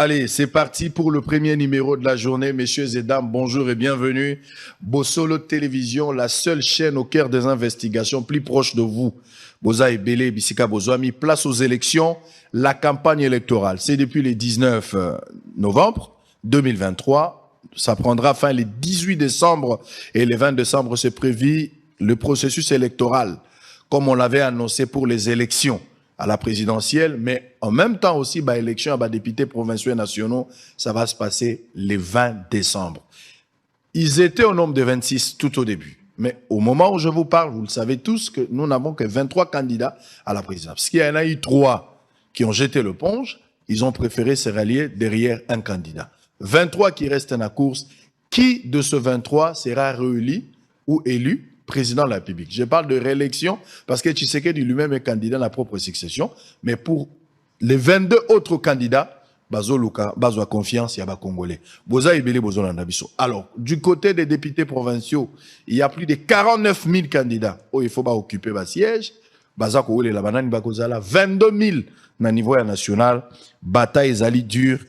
Allez, c'est parti pour le premier numéro de la journée. Messieurs et dames, bonjour et bienvenue. Bossolo Télévision, la seule chaîne au cœur des investigations, plus proche de vous. Boza et Belé, Bissika Bozoami, place aux élections, la campagne électorale. C'est depuis le 19 novembre 2023. Ça prendra fin le 18 décembre et le 20 décembre, c'est prévu le processus électoral, comme on l'avait annoncé pour les élections à la présidentielle, mais en même temps aussi, élection à députés provinciaux et nationaux, ça va se passer le 20 décembre. Ils étaient au nombre de 26 tout au début. Mais au moment où je vous parle, vous le savez tous que nous n'avons que 23 candidats à la présidence. Parce qu'il y en a eu 3 qui ont jeté l'éponge, ils ont préféré se rallier derrière un candidat. 23 qui restent dans la course. Qui de ce 23 sera réélu ou élu président de la République? Je parle de réélection parce que Tshisekedi lui-même est candidat à la propre succession. Mais pour les 22 autres candidats, Bazo Luka, Bazo a confiance, il y a Congolais. Boza Ibele, Bozo Landabiso. Alors, du côté des députés provinciaux, il y a plus de 49 000 candidats. Oh, il faut pas occuper le siège. Baza Kouele, la banane, Bakozala, 22 000 na niveau national. Bataille zali dure,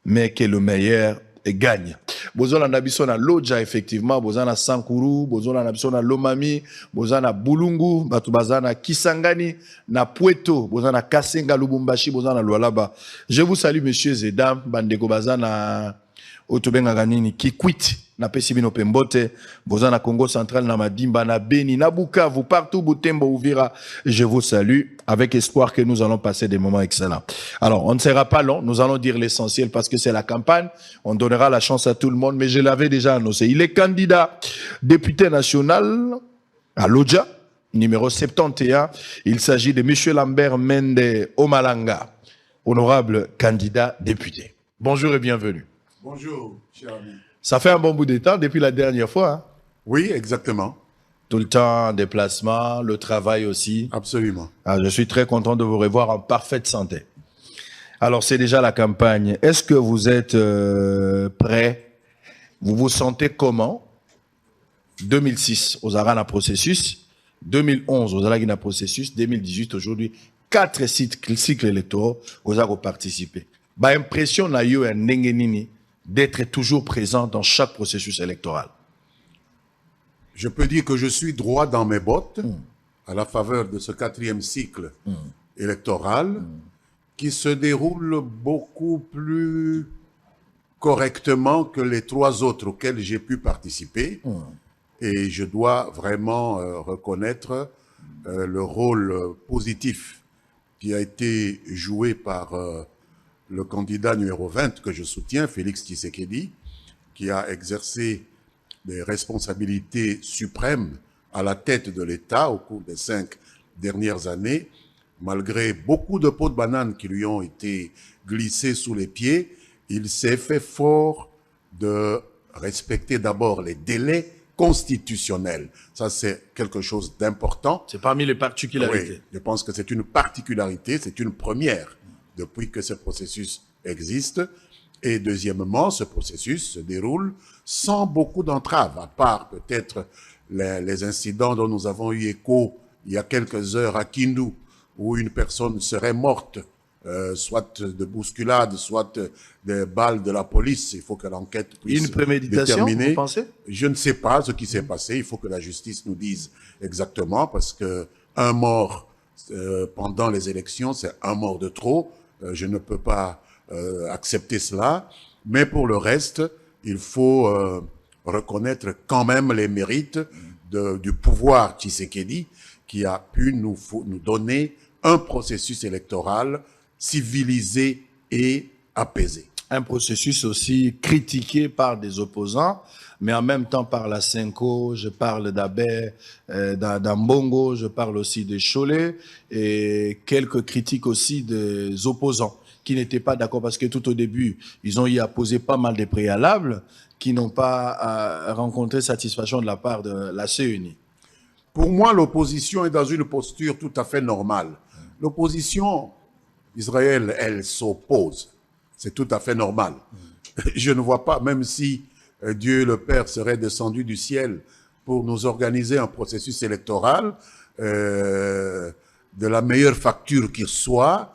mais que le meilleur gagne. Bozona nabiso na Lodja effectivement, bozana Sankuru, bozona nabiso na Lomami, bozana Bulungu, batu bazana Kisangani, na Pueto, bozana Kasenga Lubumbashi, bozana Lualaba. Je vous salue messieurs et dames, bandeko bazana Otobenga ganini Kikwit, na Pesibino Pembote, bozana Congo Central, na Madimba, na Beni, na Bukavu, partout Butembo, Uvira. Je vous salue avec espoir que nous allons passer des moments excellents. Alors, on ne sera pas long, nous allons dire l'essentiel parce que c'est la campagne, on donnera la chance à tout le monde, mais je l'avais déjà annoncé. Il est candidat député national à Lodja, numéro 71. Il s'agit de M. Lambert Mende Omalanga, honorable candidat député. Bonjour et bienvenue. Bonjour, cher ami. Ça fait un bon bout de temps depuis la dernière fois. Hein? Oui, exactement. Tout le temps, déplacement, le travail aussi. Absolument. Je suis très content de vous revoir en parfaite santé. Alors, c'est déjà la campagne. Est-ce que vous êtes prêts? Vous vous sentez comment? 2006, aux Arana processus. 2011, aux Arana processus. 2018, aujourd'hui, 4 cycles électoraux aux Arana participer. Impression na yo un nengenini d'être toujours présent dans chaque processus électoral. Je peux dire que je suis droit dans mes bottes à la faveur de ce 4e cycle électoral qui se déroule beaucoup plus correctement que les 3 autres auxquels j'ai pu participer. Et je dois vraiment reconnaître le rôle positif qui a été joué par le candidat numéro 20 que je soutiens, Félix Tshisekedi, qui a exercé des responsabilités suprêmes à la tête de l'État au cours des 5 dernières années, malgré beaucoup de pots de banane qui lui ont été glissés sous les pieds. Il s'est fait fort de respecter d'abord les délais constitutionnels. Ça, c'est quelque chose d'important. C'est parmi les particularités. Oui, je pense que c'est une particularité, c'est une première depuis que ce processus existe. Et deuxièmement, ce processus se déroule sans beaucoup d'entraves, à part peut-être les incidents dont nous avons eu écho il y a quelques heures à Kindu, où une personne serait morte, soit de bousculade, soit des balles de la police. Il faut que l'enquête puisse une préméditation, déterminer. Vous pensez? Je ne sais pas ce qui s'est passé. Il faut que la justice nous dise exactement, parce que un mort pendant les élections, c'est un mort de trop. Je ne peux pas accepter cela, mais pour le reste, il faut reconnaître quand même les mérites du pouvoir Tshisekedi qui a pu nous donner un processus électoral civilisé et apaisé. Un processus aussi critiqué par des opposants, mais en même temps par la Senko, je parle d'Abé, d'Ambongo, je parle aussi de Cholet, et quelques critiques aussi des opposants qui n'étaient pas d'accord parce que tout au début, ils ont eu à poser pas mal de préalables qui n'ont pas rencontré satisfaction de la part de la CENI. Pour moi, l'opposition est dans une posture tout à fait normale. L'opposition, Israël, elle s'oppose. C'est tout à fait normal. Je ne vois pas, même si Dieu le Père serait descendu du ciel pour nous organiser un processus électoral de la meilleure facture qu'il soit,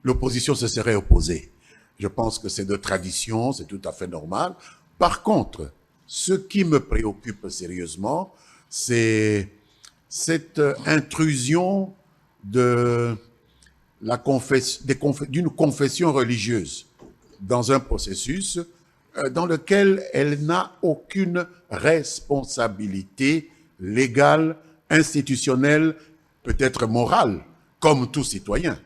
l'opposition se serait opposée. Je pense que c'est de tradition, c'est tout à fait normal. Par contre, ce qui me préoccupe sérieusement, c'est cette intrusion de d'une confession religieuse dans un processus dans lequel elle n'a aucune responsabilité légale, institutionnelle, peut-être morale, comme tout citoyen.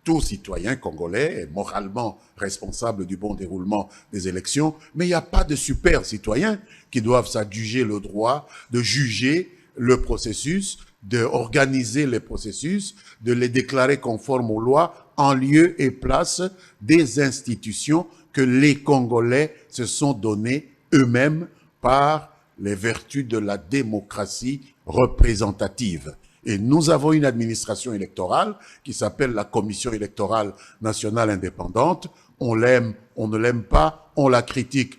Tout citoyen congolais est moralement responsable du bon déroulement des élections, mais il n'y a pas de super citoyens qui doivent s'adjuger le droit de juger le processus, d'organiser les processus, de les déclarer conformes aux lois en lieu et place des institutions que les Congolais se sont données eux-mêmes par les vertus de la démocratie représentative. Et nous avons une administration électorale qui s'appelle la Commission électorale nationale indépendante. On l'aime, on ne l'aime pas, on la critique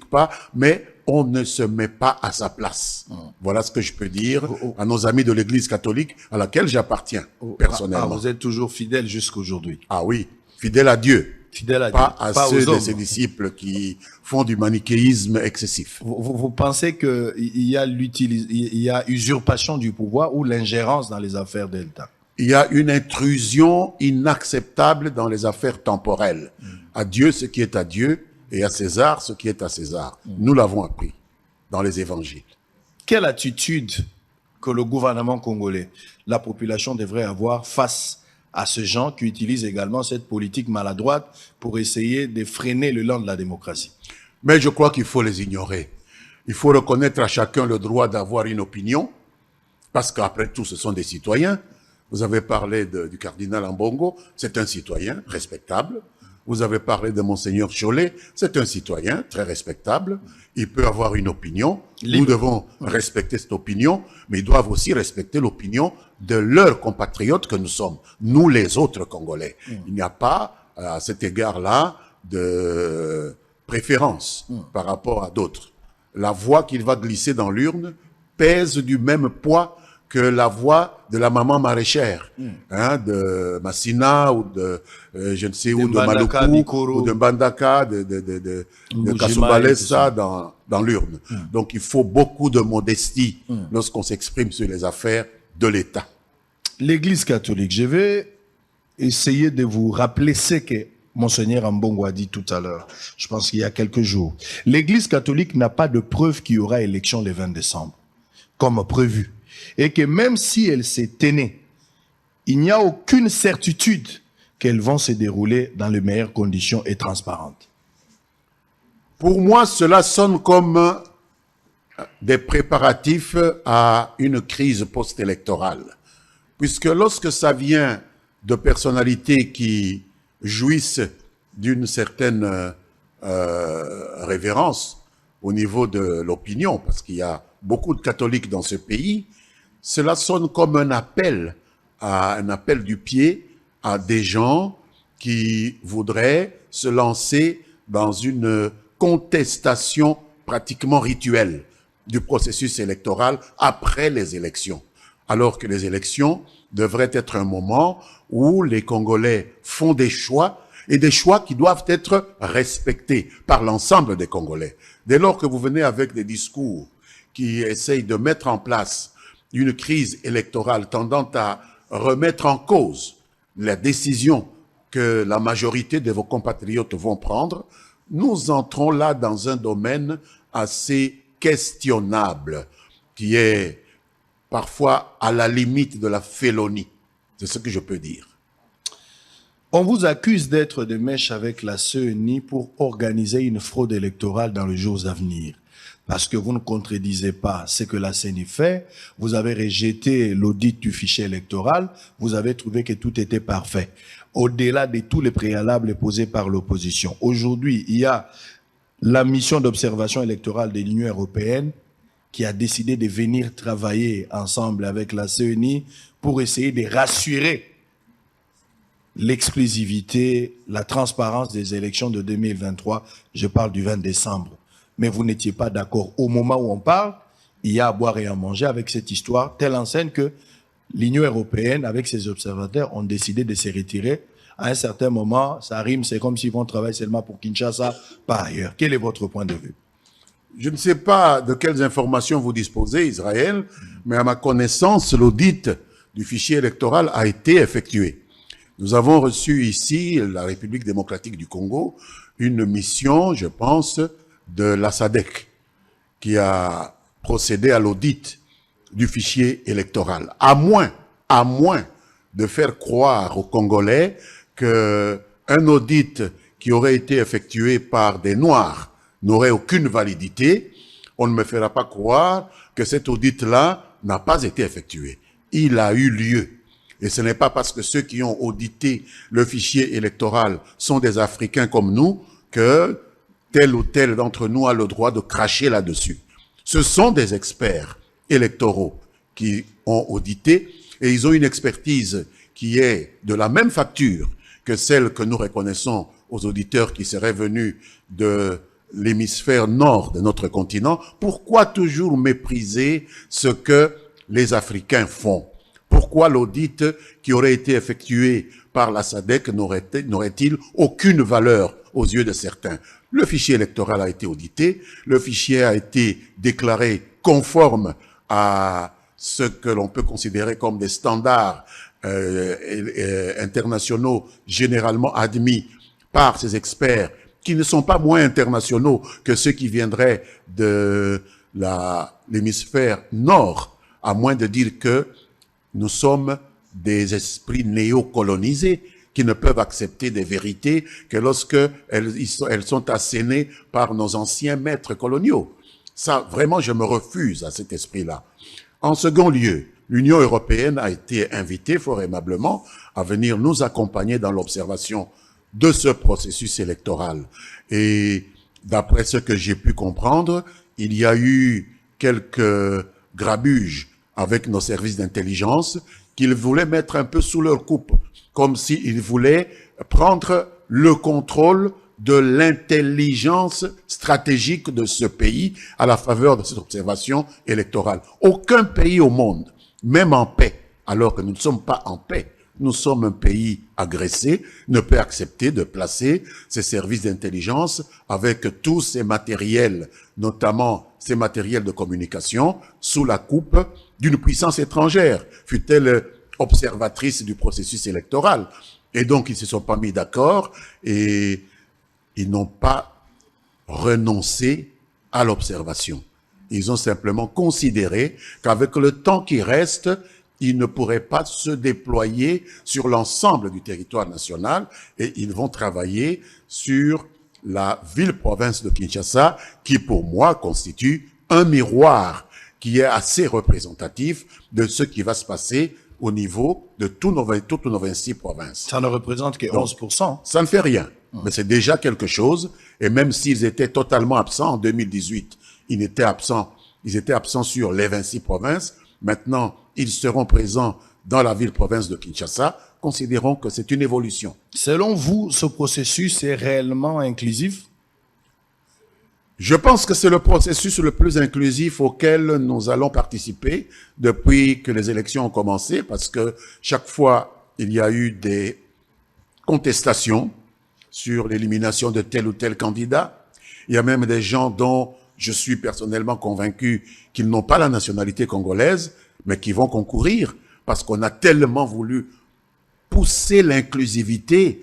pas, mais on ne se met pas à sa place. Voilà ce que je peux dire à nos amis de l'Église catholique, à laquelle j'appartiens personnellement. Vous êtes toujours fidèle jusqu'aujourd'hui. Ah oui, fidèle à Dieu. Fidèle à pas Dieu, à pas ceux aux hommes. de ses disciples qui font du manichéisme excessif. Vous pensez qu'il y a usurpation du pouvoir ou l'ingérence dans les affaires d'État? Il y a une intrusion inacceptable dans les affaires temporelles. À Dieu ce qui est à Dieu et à César ce qui est à César. Nous l'avons appris dans les évangiles. Quelle attitude que le gouvernement congolais, la population devrait avoir face à ces gens qui utilisent également cette politique maladroite pour essayer de freiner l'élan de la démocratie? Mais je crois qu'il faut les ignorer. Il faut reconnaître à chacun le droit d'avoir une opinion, parce qu'après tout, ce sont des citoyens. Vous avez parlé du cardinal Ambongo, c'est un citoyen respectable. Vous avez parlé de Monseigneur Cholet, c'est un citoyen très respectable. Il peut avoir une opinion. Nous devons respecter cette opinion, mais ils doivent aussi respecter l'opinion de leurs compatriotes que nous sommes, nous les autres Congolais. Il n'y a pas, à cet égard-là, de préférence par rapport à d'autres. La voix qu'il va glisser dans l'urne pèse du même poids que la voix de la maman maraîchère, de Massina ou de je ne sais où, de Maluku ou de Mbandaka, de Kasumbalesa dans l'urne. Donc il faut beaucoup de modestie lorsqu'on s'exprime sur les affaires de l'État. L'Église catholique, je vais essayer de vous rappeler ce que Monseigneur Ambongo a dit tout à l'heure, je pense qu'il y a quelques jours. L'Église catholique n'a pas de preuve qu'il y aura élection le 20 décembre, comme prévu. Et que même si elles se tenaient, il n'y a aucune certitude qu'elles vont se dérouler dans les meilleures conditions et transparentes. Pour moi, cela sonne comme des préparatifs à une crise post-électorale. Puisque lorsque ça vient de personnalités qui jouissent d'une certaine révérence au niveau de l'opinion, parce qu'il y a beaucoup de catholiques dans ce pays, cela sonne comme un appel du pied à des gens qui voudraient se lancer dans une contestation pratiquement rituelle du processus électoral après les élections. Alors que les élections devraient être un moment où les Congolais font des choix, et des choix qui doivent être respectés par l'ensemble des Congolais. Dès lors que vous venez avec des discours qui essayent de mettre en place une crise électorale tendant à remettre en cause la décision que la majorité de vos compatriotes vont prendre, nous entrons là dans un domaine assez questionnable, qui est parfois à la limite de la félonie. C'est ce que je peux dire. On vous accuse d'être de mèche avec la CENI pour organiser une fraude électorale dans les jours à venir. Parce que vous ne contredisez pas ce que la CENI fait, vous avez rejeté l'audit du fichier électoral, vous avez trouvé que tout était parfait. Au-delà de tous les préalables posés par l'opposition. Aujourd'hui, il y a la mission d'observation électorale de l'Union européenne qui a décidé de venir travailler ensemble avec la CENI pour essayer de rassurer l'exclusivité, la transparence des élections de 2023. Je parle du 20 décembre. Mais vous n'étiez pas d'accord. Au moment où on parle, il y a à boire et à manger avec cette histoire, telle enseigne que l'Union européenne, avec ses observateurs, ont décidé de se retirer à un certain moment, ça rime, c'est comme s'ils vont travailler seulement pour Kinshasa, pas ailleurs. Quel est votre point de vue? Je ne sais pas de quelles informations vous disposez, Israël, mais à ma connaissance, l'audit du fichier électoral a été effectué. Nous avons reçu ici, la République démocratique du Congo, une mission, je pense, de la SADC, qui a procédé à l'audit du fichier électoral. À moins de faire croire aux Congolais qu'un audit qui aurait été effectué par des Noirs n'aurait aucune validité, on ne me fera pas croire que cet audit-là n'a pas été effectué. Il a eu lieu. Et ce n'est pas parce que ceux qui ont audité le fichier électoral sont des Africains comme nous que tel ou tel d'entre nous a le droit de cracher là-dessus. Ce sont des experts électoraux qui ont audité et ils ont une expertise qui est de la même facture que celle que nous reconnaissons aux auditeurs qui seraient venus de l'hémisphère nord de notre continent. Pourquoi toujours mépriser ce que les Africains font? Pourquoi l'audit qui aurait été effectué par la SADC n'aurait-il aucune valeur aux yeux de certains? Le fichier électoral a été audité, le fichier a été déclaré conforme à ce que l'on peut considérer comme des standards internationaux généralement admis par ces experts qui ne sont pas moins internationaux que ceux qui viendraient de l'hémisphère nord, à moins de dire que nous sommes des esprits néocolonisés qui ne peuvent accepter des vérités que lorsque elles sont assénées par nos anciens maîtres coloniaux. Ça, vraiment, je me refuse à cet esprit-là. En second lieu, l'Union européenne a été invitée fort aimablement à venir nous accompagner dans l'observation de ce processus électoral. Et d'après ce que j'ai pu comprendre, il y a eu quelques grabuges avec nos services d'intelligence qu'ils voulaient mettre un peu sous leur coupe, comme s'ils voulaient prendre le contrôle de l'intelligence stratégique de ce pays à la faveur de cette observation électorale. Aucun pays au monde, même en paix, alors que nous ne sommes pas en paix, nous sommes un pays agressé, ne peut accepter de placer ses services d'intelligence avec tous ces matériels, notamment ces matériels de communication, sous la coupe d'une puissance étrangère, fut-elle observatrice du processus électoral. Et donc, ils ne se sont pas mis d'accord et ils n'ont pas renoncé à l'observation. Ils ont simplement considéré qu'avec le temps qui reste, ils ne pourraient pas se déployer sur l'ensemble du territoire national et ils vont travailler sur la ville-province de Kinshasa qui, pour moi, constitue un miroir qui est assez représentatif de ce qui va se passer au niveau de toutes nos 26 provinces. Ça ne représente que 11%. Donc, ça ne fait rien, mais c'est déjà quelque chose. Et même s'ils étaient totalement absents en 2018, ils étaient absents sur les 26 provinces. Maintenant, ils seront présents dans la ville-province de Kinshasa. Considérons que c'est une évolution. Selon vous, ce processus est réellement inclusif? Je pense que c'est le processus le plus inclusif auquel nous allons participer depuis que les élections ont commencé, parce que chaque fois, il y a eu des contestations sur l'élimination de tel ou tel candidat. Il y a même des gens dont je suis personnellement convaincu qu'ils n'ont pas la nationalité congolaise, mais qui vont concourir, parce qu'on a tellement voulu pousser l'inclusivité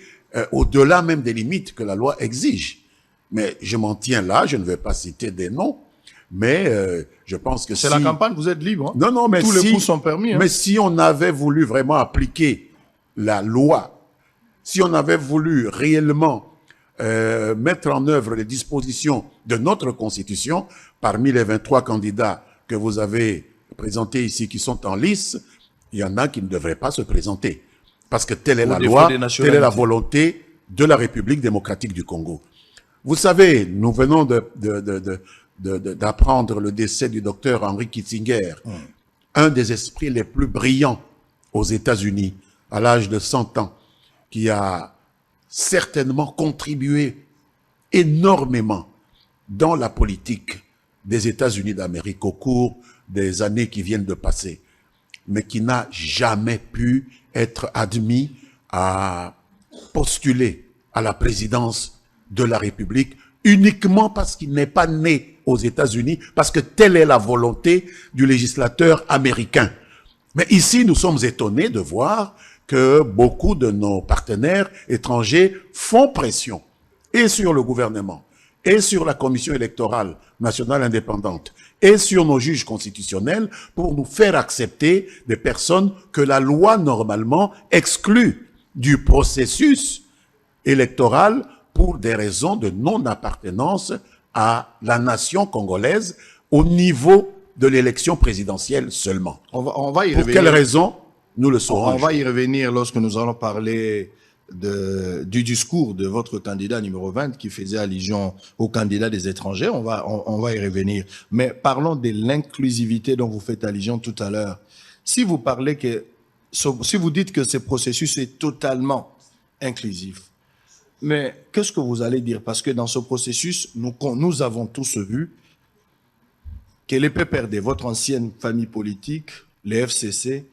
au-delà même des limites que la loi exige. Mais je m'en tiens là, je ne vais pas citer des noms, mais je pense que c'est la campagne, vous êtes libre. Hein? Non, mais tous les coups sont permis. Hein? Mais si on avait voulu vraiment appliquer la loi, si on avait voulu réellement mettre en œuvre les dispositions de notre Constitution, parmi les 23 candidats que vous avez présentés ici qui sont en lice, il y en a qui ne devraient pas se présenter. Parce que telle est la loi, telle est la volonté de la République démocratique du Congo. Vous savez, nous venons d'apprendre le décès du docteur Henry Kissinger, un des esprits les plus brillants aux États-Unis, à l'âge de 100 ans, qui a certainement contribué énormément dans la politique des États-Unis d'Amérique au cours des années qui viennent de passer, mais qui n'a jamais pu être admis à postuler à la présidence de la République uniquement parce qu'il n'est pas né aux États-Unis, parce que telle est la volonté du législateur américain. Mais ici, nous sommes étonnés de voir que beaucoup de nos partenaires étrangers font pression et sur le gouvernement, et sur la Commission électorale nationale indépendante, et sur nos juges constitutionnels pour nous faire accepter des personnes que la loi normalement exclut du processus électoral pour des raisons de non-appartenance à la nation congolaise au niveau de l'élection présidentielle seulement. On va y Pour revenir. quelles raisons, nous le saurons. On va y revenir lorsque nous allons parler du discours de votre candidat numéro 20 qui faisait allusion aux candidats des étrangers. On va y revenir. Mais parlons de l'inclusivité dont vous faites allusion tout à l'heure. Si vous dites que ce processus est totalement inclusif, mais qu'est-ce que vous allez dire? Parce que dans ce processus, nous avons tous vu que les PPRD, votre ancienne famille politique, les FCC,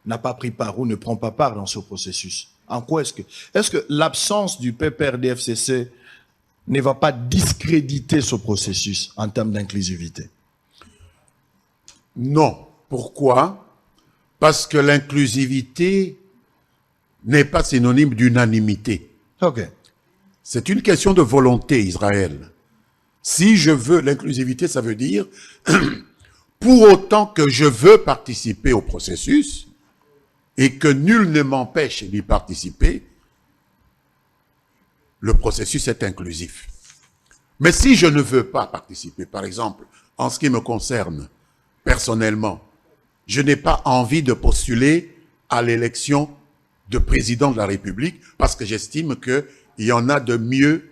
n'a pas pris part ou ne prend pas part dans ce processus. En quoi est-ce que l'absence du PPRD FCC ne va pas discréditer ce processus en termes d'inclusivité? Non. Pourquoi? Parce que l'inclusivité n'est pas synonyme d'unanimité. Ok. C'est une question de volonté, Israël. Si je veux l'inclusivité, ça veut dire, pour autant que je veux participer au processus et que nul ne m'empêche d'y participer, le processus est inclusif. Mais si je ne veux pas participer, par exemple, en ce qui me concerne personnellement, je n'ai pas envie de postuler à l'élection de président de la République parce que j'estime qu'il y en a de mieux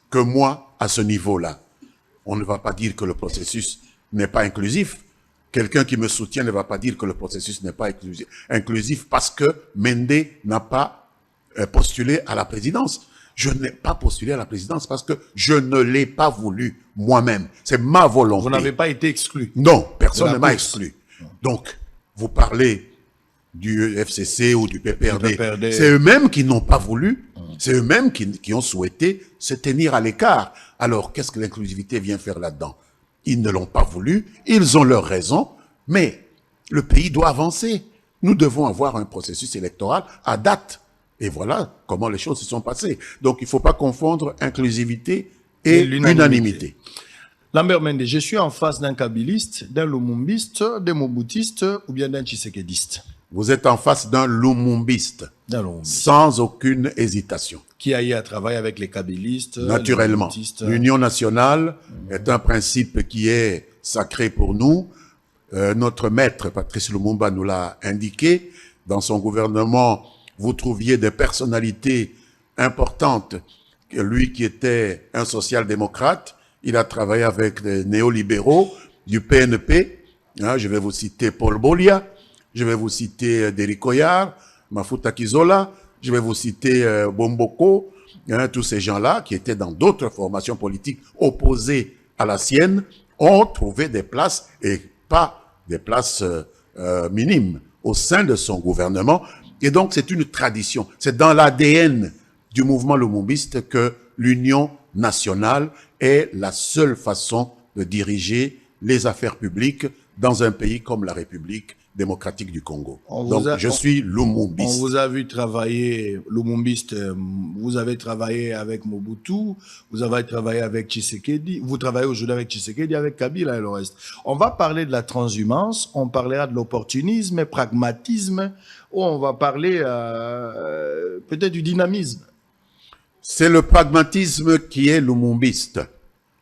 que moi à ce niveau-là. On ne va pas dire que le processus n'est pas inclusif. Quelqu'un qui me soutient ne va pas dire que le processus n'est pas inclusif parce que Mende n'a pas postulé à la présidence. Je n'ai pas postulé à la présidence parce que je ne l'ai pas voulu moi-même. C'est ma volonté. Vous n'avez pas été exclu? Non, personne ne m'a exclu. Donc, vous parlez du FCC ou du PPRD. C'est eux-mêmes qui n'ont pas voulu. C'est eux-mêmes qui ont souhaité se tenir à l'écart. Alors, qu'est-ce que l'inclusivité vient faire là-dedans? Ils ne l'ont pas voulu, ils ont leurs raisons, mais le pays doit avancer. Nous devons avoir un processus électoral à date. Et voilà comment les choses se sont passées. Donc, il ne faut pas confondre inclusivité et l'unanimité. Lambert Mende, je suis en face d'un kabiliste, d'un lumumbiste, d'un moboutiste ou bien d'un tshisekidiste? Vous êtes en face d'un lumumbiste, sans aucune hésitation. Qui a eu à travailler avec les kabilistes? Naturellement. L'union nationale est un principe qui est sacré pour nous. Notre maître, Patrice Lumumba, nous l'a indiqué. Dans son gouvernement, vous trouviez des personnalités importantes. Lui qui était un social-démocrate, il a travaillé avec des néolibéraux du PNP. Je vais vous citer Paul Bolia. Je vais vous citer Derrick Koyar, Mafuta Kizola, je vais vous citer Bomboko, tous ces gens-là qui étaient dans d'autres formations politiques opposées à la sienne, ont trouvé des places, et pas des places minimes, au sein de son gouvernement. Et donc c'est une tradition, c'est dans l'ADN du mouvement lumumbiste que l'union nationale est la seule façon de diriger les affaires publiques dans un pays comme la République démocratique du Congo. Donc, je suis lumumbiste. On vous a vu travailler, lumumbiste, vous avez travaillé avec Mobutu, vous avez travaillé avec Tshisekedi, vous travaillez aujourd'hui avec Tshisekedi, avec Kabila et le reste. On va parler de la transhumance, on parlera de l'opportunisme, pragmatisme, ou on va parler peut-être du dynamisme. C'est le pragmatisme qui est lumumbiste,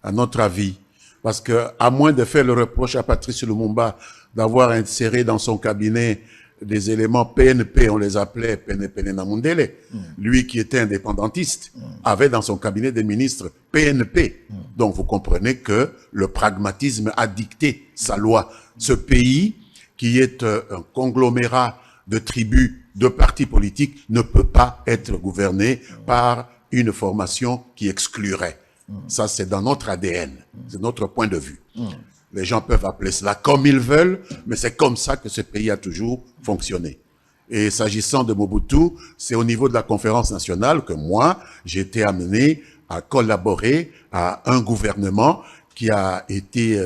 à notre avis. Parce que, à moins de faire le reproche à Patrice Lumumba d'avoir inséré dans son cabinet des éléments PNP, on les appelait PNP Namundele, lui qui était indépendantiste, avait dans son cabinet des ministres PNP. Donc vous comprenez que le pragmatisme a dicté sa loi. Ce pays, qui est un conglomérat de tribus, de partis politiques, ne peut pas être gouverné par une formation qui exclurait. Ça, c'est dans notre ADN. C'est notre point de vue. Les gens peuvent appeler cela comme ils veulent, mais c'est comme ça que ce pays a toujours fonctionné. Et s'agissant de Mobutu, c'est au niveau de la conférence nationale que moi, j'ai été amené à collaborer à un gouvernement qui a été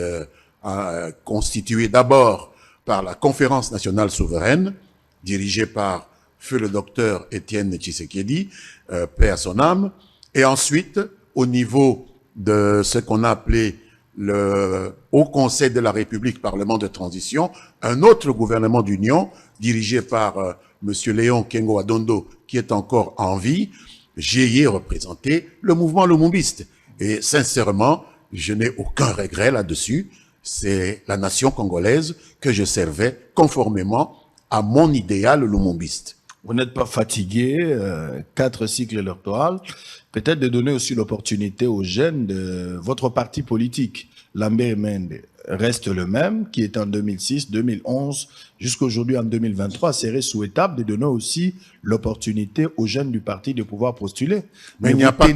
constitué d'abord par la conférence nationale souveraine, dirigée par feu le docteur Étienne Tshisekedi, paix à son âme, et ensuite, au niveau de ce qu'on a appelé le Haut Conseil de la République, Parlement de transition, un autre gouvernement d'union, dirigé par Monsieur Léon Kengo Adondo, qui est encore en vie. J'y ai représenté le mouvement lumumbiste. Et sincèrement, je n'ai aucun regret là-dessus. C'est la nation congolaise que je servais conformément à mon idéal lumumbiste. Vous n'êtes pas fatigué, 4 cycles électoraux, peut-être de donner aussi l'opportunité aux jeunes de votre parti politique. Lambert Mende reste le même, qui est en 2006, 2011, jusqu'aujourd'hui en 2023. Serait souhaitable de donner aussi l'opportunité aux jeunes du parti de pouvoir postuler. Mais il n'y a pas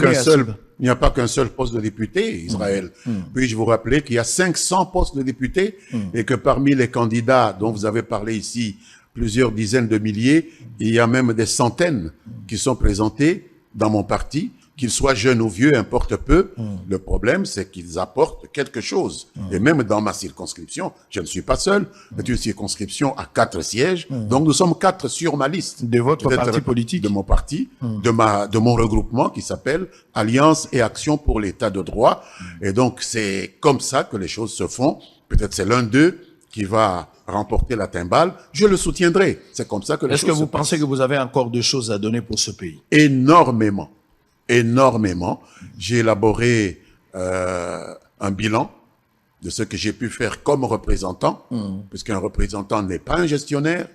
qu'un seul poste de député, Israël. Puis-je vous rappeler qu'il y a 500 postes de députés et que parmi les candidats dont vous avez parlé ici, plusieurs dizaines de milliers, il y a même des centaines qui sont présentés dans mon parti, qu'ils soient jeunes ou vieux, importe peu. Le problème, c'est qu'ils apportent quelque chose. Et même dans ma circonscription, je ne suis pas seul, c'est une circonscription à 4 sièges, donc nous sommes 4 sur ma liste. De votre parti politique? De mon parti, de mon regroupement qui s'appelle Alliance et Action pour l'État de droit. Et donc, c'est comme ça que les choses se font. Peut-être c'est l'un d'eux qui va remporter la timbale, je le soutiendrai. C'est comme ça que les choses se passent. Est-ce que vous pensez que vous avez encore des choses à donner pour ce pays? Énormément. Énormément. J'ai élaboré un bilan de ce que j'ai pu faire comme représentant, puisqu'un représentant n'est pas un gestionnaire,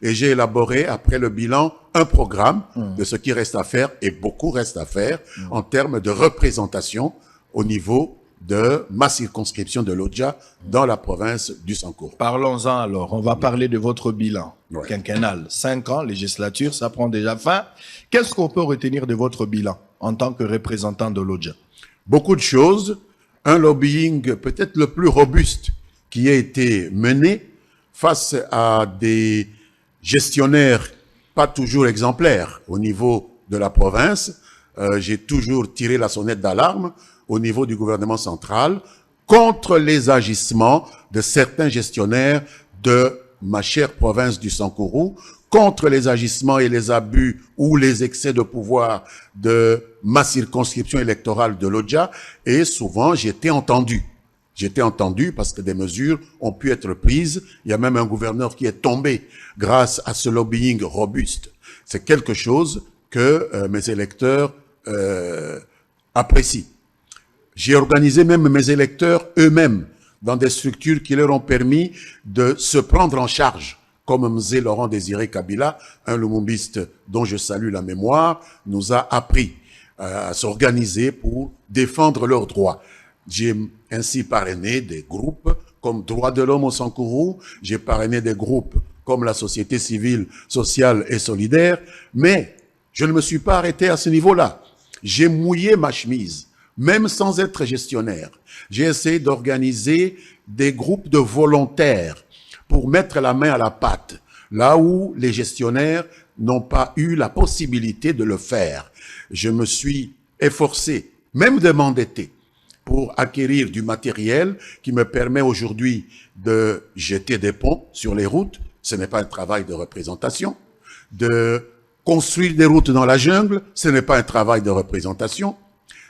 et j'ai élaboré, après le bilan, un programme de ce qui reste à faire, et beaucoup reste à faire, en termes de représentation au niveau de ma circonscription de l'Odja dans la province du Sankourou. Parlons-en alors. On va parler de votre bilan quinquennal. 5 ans, législature, ça prend déjà fin. Qu'est-ce qu'on peut retenir de votre bilan en tant que représentant de l'Odja? Beaucoup de choses. Un lobbying peut-être le plus robuste qui a été mené face à des gestionnaires pas toujours exemplaires au niveau de la province. J'ai toujours tiré la sonnette d'alarme au niveau du gouvernement central contre les agissements de certains gestionnaires de ma chère province du Sankourou, contre les agissements et les abus ou les excès de pouvoir de ma circonscription électorale de l'Odja, et souvent j'étais entendu. J'étais entendu parce que des mesures ont pu être prises. Il y a même un gouverneur qui est tombé grâce à ce lobbying robuste. C'est quelque chose que mes électeurs apprécient. J'ai organisé même mes électeurs eux-mêmes dans des structures qui leur ont permis de se prendre en charge, comme Mzé Laurent Désiré Kabila, un lumumbiste dont je salue la mémoire, nous a appris à s'organiser pour défendre leurs droits. J'ai ainsi parrainé des groupes comme Droits de l'homme au Sankourou, j'ai parrainé des groupes comme la société civile, sociale et solidaire, mais je ne me suis pas arrêté à ce niveau-là. J'ai mouillé ma chemise. Même sans être gestionnaire, j'ai essayé d'organiser des groupes de volontaires pour mettre la main à la pâte, là où les gestionnaires n'ont pas eu la possibilité de le faire. Je me suis efforcé, même de m'endetter, pour acquérir du matériel qui me permet aujourd'hui de jeter des ponts sur les routes. Ce n'est pas un travail de représentation. De construire des routes dans la jungle, ce n'est pas un travail de représentation.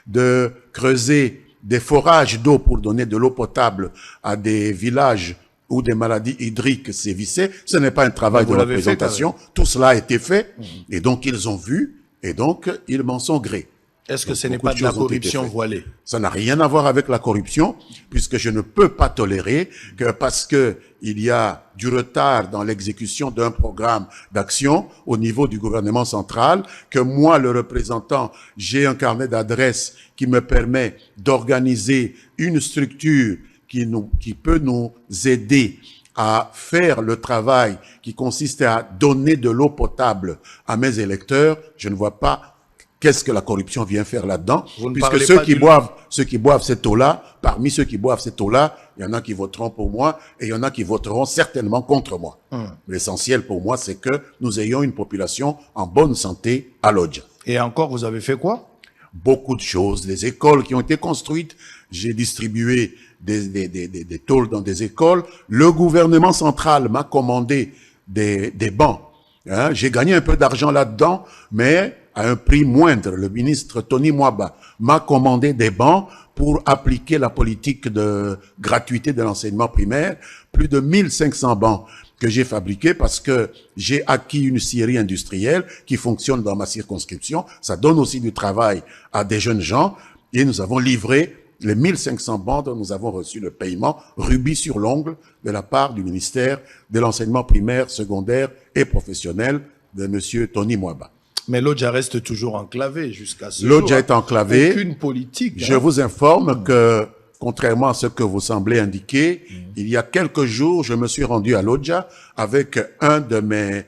De creuser des forages d'eau pour donner de l'eau potable à des villages où des maladies hydriques sévissaient, ce n'est pas un travail de représentation. Tout cela a été fait, et donc ils ont vu, et donc ils m'en sont gré. Est-ce que ce n'est pas de la corruption voilée? Ça n'a rien à voir avec la corruption, puisque je ne peux pas tolérer que parce que il y a du retard dans l'exécution d'un programme d'action au niveau du gouvernement central, que moi, le représentant, j'ai un carnet d'adresses qui me permet d'organiser une structure qui peut nous aider à faire le travail qui consiste à donner de l'eau potable à mes électeurs. Je ne vois pas qu'est-ce que la corruption vient faire là-dedans, puisque ceux qui boivent cette eau-là, parmi ceux qui boivent cette eau-là, il y en a qui voteront pour moi et il y en a qui voteront certainement contre moi. L'essentiel pour moi, c'est que nous ayons une population en bonne santé à Lodja. Et encore, vous avez fait quoi? Beaucoup de choses, des écoles qui ont été construites. J'ai distribué des tôles dans des écoles. Le gouvernement central m'a commandé des bancs. Hein, j'ai gagné un peu d'argent là-dedans, mais à un prix moindre. Le ministre Tony Mwaba m'a commandé des bancs pour appliquer la politique de gratuité de l'enseignement primaire. Plus de 1500 bancs que j'ai fabriqués parce que j'ai acquis une scierie industrielle qui fonctionne dans ma circonscription. Ça donne aussi du travail à des jeunes gens et nous avons livré les 1500 bancs dont nous avons reçu le paiement rubis sur l'ongle de la part du ministère de l'enseignement primaire, secondaire et professionnel de monsieur Tony Mwaba. Mais Lodja reste toujours enclavé jusqu'à ce jour. Lodja est enclavé. Aucune politique. Je vous informe que, contrairement à ce que vous semblez indiquer, il y a quelques jours, je me suis rendu à Lodja avec un de mes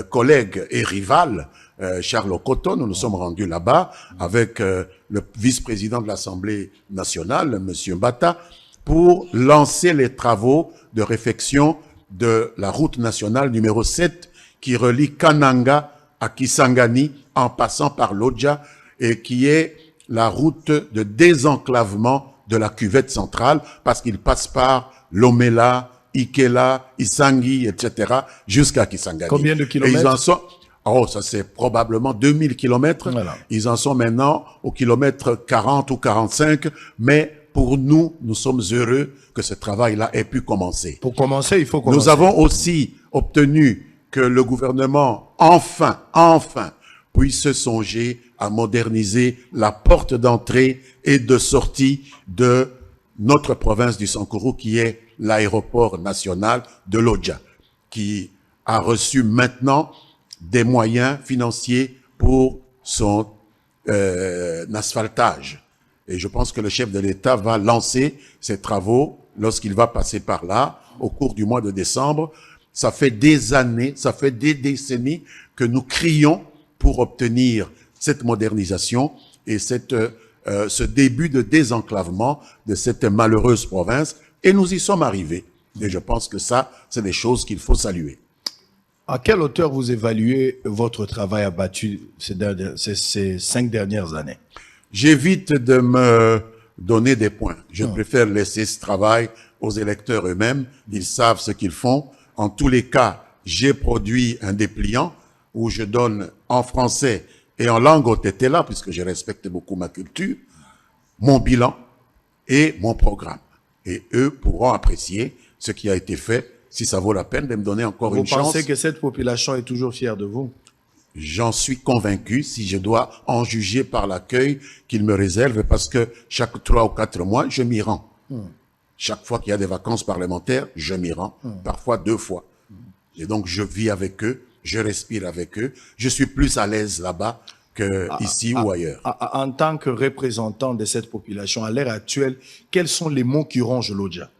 collègues et rivales, Charles Okoto. Nous nous sommes rendus là-bas avec le vice-président de l'Assemblée nationale, monsieur Mbata, pour lancer les travaux de réfection de la route nationale numéro 7 qui relie Kananga à Kisangani en passant par Lodja et qui est la route de désenclavement de la cuvette centrale parce qu'il passe par Lomela, Ikela, Isangi, etc. jusqu'à Kisangani. Combien de kilomètres? Et ils en sont, oh, ça c'est probablement 2000 kilomètres. Voilà. Ils en sont maintenant au kilomètre 40 ou 45, mais pour nous, nous sommes heureux que ce travail-là ait pu commencer. Pour commencer, il faut commencer. Nous avons aussi obtenu que le gouvernement, enfin, puisse songer à moderniser la porte d'entrée et de sortie de notre province du Sankourou, qui est l'aéroport national de Lodja, qui a reçu maintenant des moyens financiers pour son asphaltage. Et je pense que le chef de l'État va lancer ses travaux lorsqu'il va passer par là, au cours du mois de décembre. Ça fait des années, ça fait des décennies que nous crions pour obtenir cette modernisation et ce début de désenclavement de cette malheureuse province. Et nous y sommes arrivés. Et je pense que ça, c'est des choses qu'il faut saluer. À quelle hauteur vous évaluez votre travail abattu ces 5 dernières années? J'évite de me donner des points. Je préfère laisser ce travail aux électeurs eux-mêmes. Ils savent ce qu'ils font. En tous les cas, j'ai produit un dépliant où je donne en français et en langue otetela, puisque je respecte beaucoup ma culture, mon bilan et mon programme. Et eux pourront apprécier ce qui a été fait, si ça vaut la peine de me donner encore une chance. Vous pensez que cette population est toujours fière de vous? J'en suis convaincu, si je dois en juger par l'accueil qu'ils me réservent, parce que chaque 3 ou 4 mois, je m'y rends. Chaque fois qu'il y a des vacances parlementaires, je m'y rends, parfois 2 fois. Et donc, je vis avec eux, je respire avec eux. Je suis plus à l'aise là-bas qu'ici ou ailleurs. En tant que représentant de cette population, à l'heure actuelle, quels sont les mots qui rongent Lodja?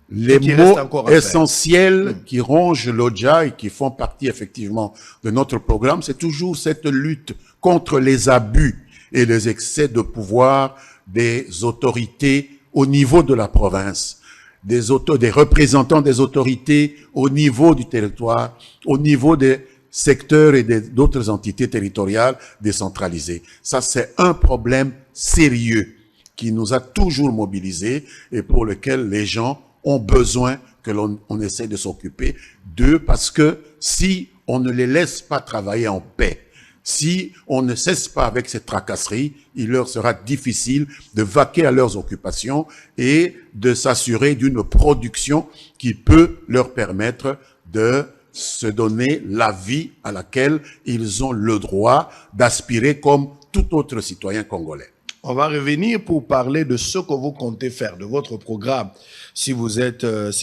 Les mots essentiels qui rongent Lodja et qui font partie effectivement de notre programme, c'est toujours cette lutte contre les abus et les excès de pouvoir des autorités au niveau de la province, des représentants des autorités au niveau du territoire, au niveau des secteurs et d'autres entités territoriales décentralisées. Ça, c'est un problème sérieux qui nous a toujours mobilisés et pour lequel les gens ont besoin que l'on essaie de s'occuper d'eux, parce que si on ne les laisse pas travailler en paix, si on ne cesse pas avec ces tracasseries, il leur sera difficile de vaquer à leurs occupations et de s'assurer d'une production qui peut leur permettre de se donner la vie à laquelle ils ont le droit d'aspirer comme tout autre citoyen congolais. On va revenir pour parler de ce que vous comptez faire, de votre programme. Si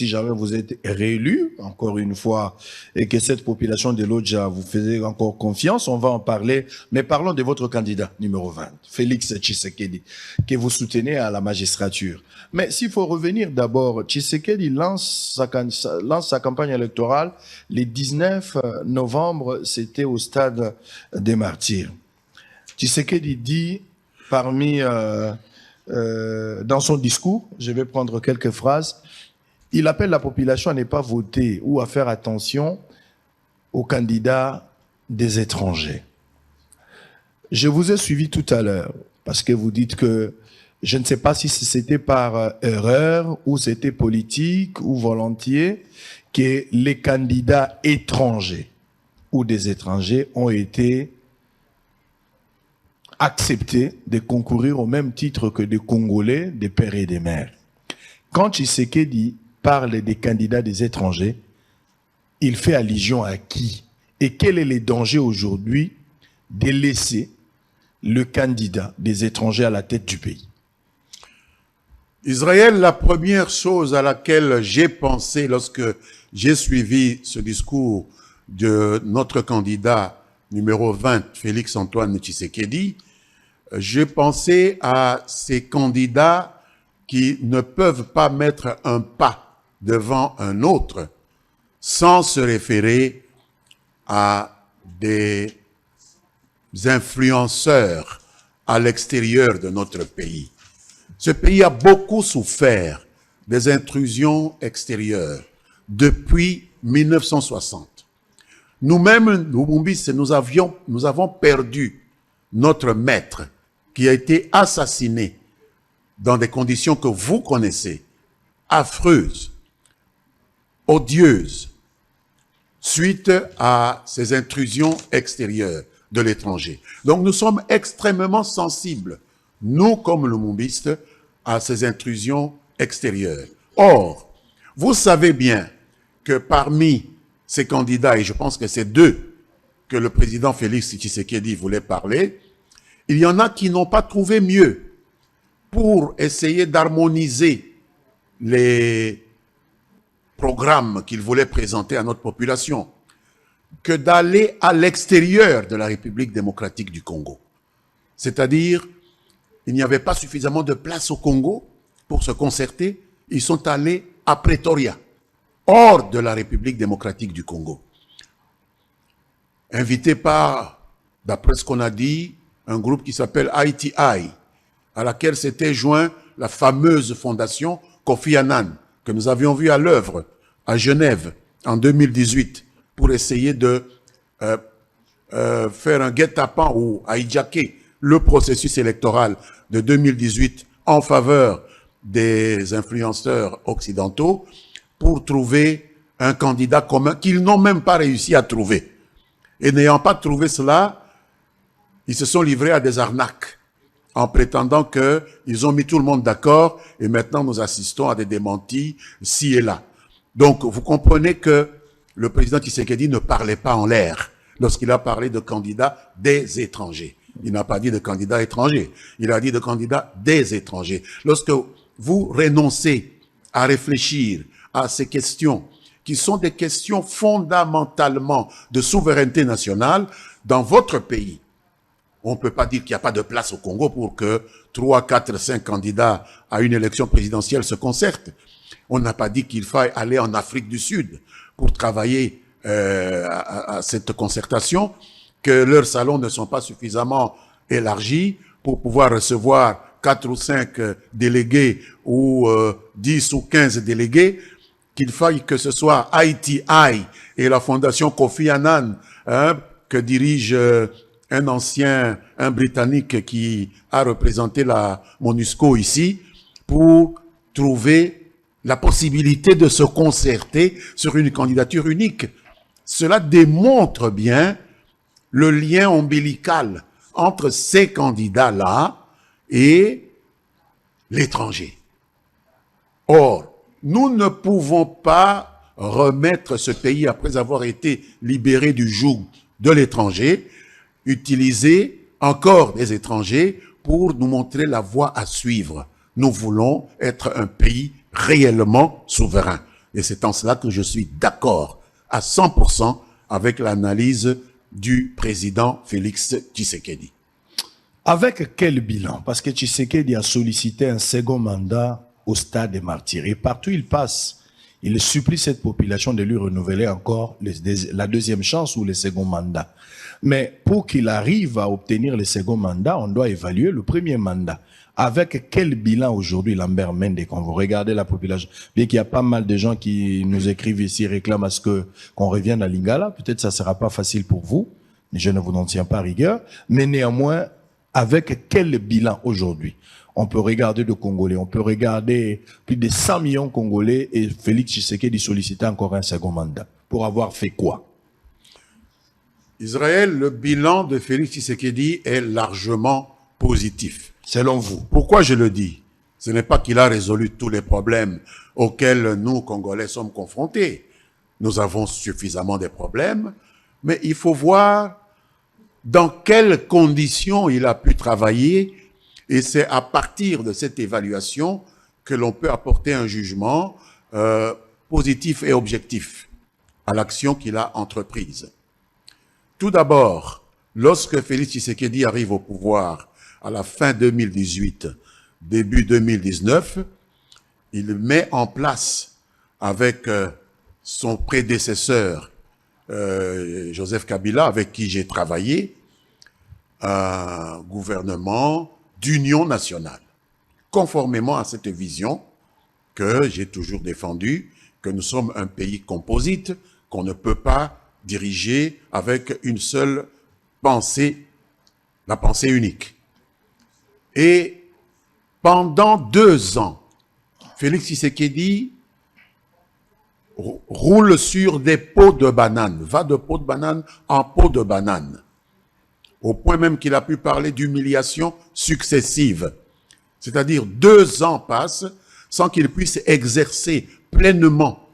jamais vous êtes réélu, encore une fois, et que cette population de Lodja vous faisait encore confiance, on va en parler. Mais parlons de votre candidat numéro 20, Félix Tshisekedi, que vous soutenez à la magistrature. Mais s'il faut revenir d'abord, Tshisekedi lance sa campagne électorale le 19 novembre, c'était au stade des Martyrs. Tshisekedi dit, parmi dans son discours, je vais prendre quelques phrases, il appelle la population à ne pas voter ou à faire attention aux candidats des étrangers. Je vous ai suivi tout à l'heure, parce que vous dites que je ne sais pas si c'était par erreur ou c'était politique ou volontiers que les candidats étrangers ou des étrangers ont été acceptés de concourir au même titre que des Congolais, des pères et des mères. Quand Tshisekedi parle des candidats des étrangers, il fait allusion à qui? Et quel est le danger aujourd'hui de laisser le candidat des étrangers à la tête du pays? Israël, la première chose à laquelle j'ai pensé lorsque j'ai suivi ce discours de notre candidat numéro 20, Félix-Antoine Tshisekedi, j'ai pensé à ces candidats qui ne peuvent pas mettre un pas devant un autre sans se référer à des influenceurs à l'extérieur de notre pays. Ce pays a beaucoup souffert des intrusions extérieures depuis 1960. Nous-mêmes, nous avons perdu notre maître qui a été assassiné dans des conditions que vous connaissez, affreuses, odieuses, suite à ces intrusions extérieures de l'étranger. Donc nous sommes extrêmement sensibles, nous comme lumumbistes, à ces intrusions extérieures. Or, vous savez bien que parmi ces candidats, et je pense que c'est d'eux que le président Félix Tshisekedi voulait parler, il y en a qui n'ont pas trouvé mieux pour essayer d'harmoniser les programmes qu'il voulait présenter à notre population que d'aller à l'extérieur de la République démocratique du Congo. C'est-à-dire, il n'y avait pas suffisamment de place au Congo pour se concerter. Ils sont allés à Pretoria, hors de la République démocratique du Congo. Invités par, d'après ce qu'on a dit, un groupe qui s'appelle ITI, à laquelle s'était joint la fameuse fondation Kofi Annan, que nous avions vu à l'œuvre à Genève en 2018, pour essayer de faire un guet-apens ou hijacker le processus électoral de 2018 en faveur des influenceurs occidentaux pour trouver un candidat commun qu'ils n'ont même pas réussi à trouver. Et n'ayant pas trouvé cela, ils se sont livrés à des arnaques en prétendant qu'ils ont mis tout le monde d'accord et maintenant nous assistons à des démentis ci et là. Donc vous comprenez que le président Tshisekedi ne parlait pas en l'air lorsqu'il a parlé de candidats des étrangers. Il n'a pas dit de candidats étrangers, il a dit de candidats des étrangers. Lorsque vous renoncez à réfléchir à ces questions, qui sont des questions fondamentalement de souveraineté nationale, dans votre pays, on ne peut pas dire qu'il n'y a pas de place au Congo pour que 3, 4, 5 candidats à une élection présidentielle se concertent. On n'a pas dit qu'il faille aller en Afrique du Sud pour travailler à cette concertation, que leurs salons ne sont pas suffisamment élargis pour pouvoir recevoir 4 ou 5 délégués ou 10 ou 15 délégués, qu'il faille que ce soit ITI et la fondation Kofi Annan, que dirige un Britannique qui a représenté la MONUSCO ici, pour trouver la possibilité de se concerter sur une candidature unique. Cela démontre bien le lien ombilical entre ces candidats-là et l'étranger. Or, nous ne pouvons pas remettre ce pays, après avoir été libéré du joug de l'étranger, utiliser encore des étrangers pour nous montrer la voie à suivre. Nous voulons être un pays réellement souverain. Et c'est en cela que je suis d'accord à 100% avec l'analyse du président Félix Tshisekedi. Avec quel bilan? Parce que Tshisekedi a sollicité un second mandat au stade des martyrs. Et partout où il passe, Il supplie cette population de lui renouveler encore la deuxième chance ou le second mandat. Mais pour qu'il arrive à obtenir le second mandat, on doit évaluer le premier mandat. Avec quel bilan aujourd'hui, Lambert Mende, quand vous regardez la population, bien qu'il y a pas mal de gens qui nous écrivent ici, réclament à ce qu'on revienne à Lingala, peut-être ça sera pas facile pour vous, mais je ne vous en tiens pas rigueur, mais néanmoins, avec quel bilan aujourd'hui? On peut regarder de Congolais, on peut regarder plus de 100 millions de Congolais et Félix Tshisekedi solliciter encore un second mandat. Pour avoir fait quoi? Israël, le bilan de Félix Tshisekedi est largement positif. Selon vous? Pourquoi je le dis? Ce n'est pas qu'il a résolu tous les problèmes auxquels nous, Congolais, sommes confrontés. Nous avons suffisamment de problèmes, mais il faut voir dans quelles conditions il a pu travailler, et c'est à partir de cette évaluation que l'on peut apporter un jugement positif et objectif à l'action qu'il a entreprise. Tout d'abord, lorsque Félix Tshisekedi arrive au pouvoir à la fin 2018, début 2019, il met en place avec son prédécesseur Joseph Kabila, avec qui j'ai travaillé, un gouvernement d'union nationale, conformément à cette vision que j'ai toujours défendue, que nous sommes un pays composite, qu'on ne peut pas diriger avec une seule pensée, la pensée unique. Et pendant 2 ans, Félix Tshisekedi roule sur des pots de banane, va de pot de banane en pot de banane, au point même qu'il a pu parler d'humiliation successive. C'est-à-dire 2 ans passent sans qu'il puisse exercer pleinement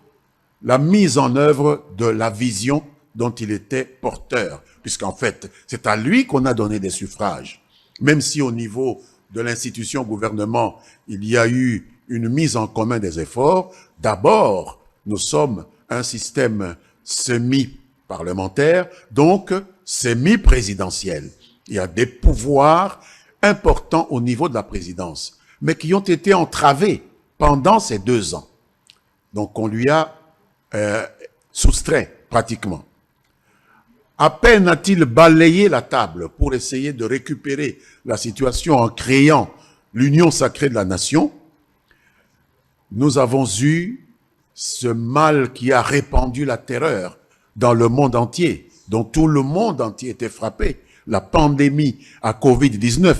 la mise en œuvre de la vision dont il était porteur, puisqu'en fait, c'est à lui qu'on a donné des suffrages. Même si au niveau de l'institution gouvernement, il y a eu une mise en commun des efforts, d'abord, nous sommes un système semi-parlementaire, donc semi-présidentiel. Il y a des pouvoirs importants au niveau de la présidence, mais qui ont été entravés pendant ces 2 ans. Donc on lui a soustrait pratiquement. À peine a-t-il balayé la table pour essayer de récupérer la situation en créant l'union sacrée de la nation, nous avons eu ce mal qui a répandu la terreur dans le monde entier, dont tout le monde entier était frappé, la pandémie à Covid-19,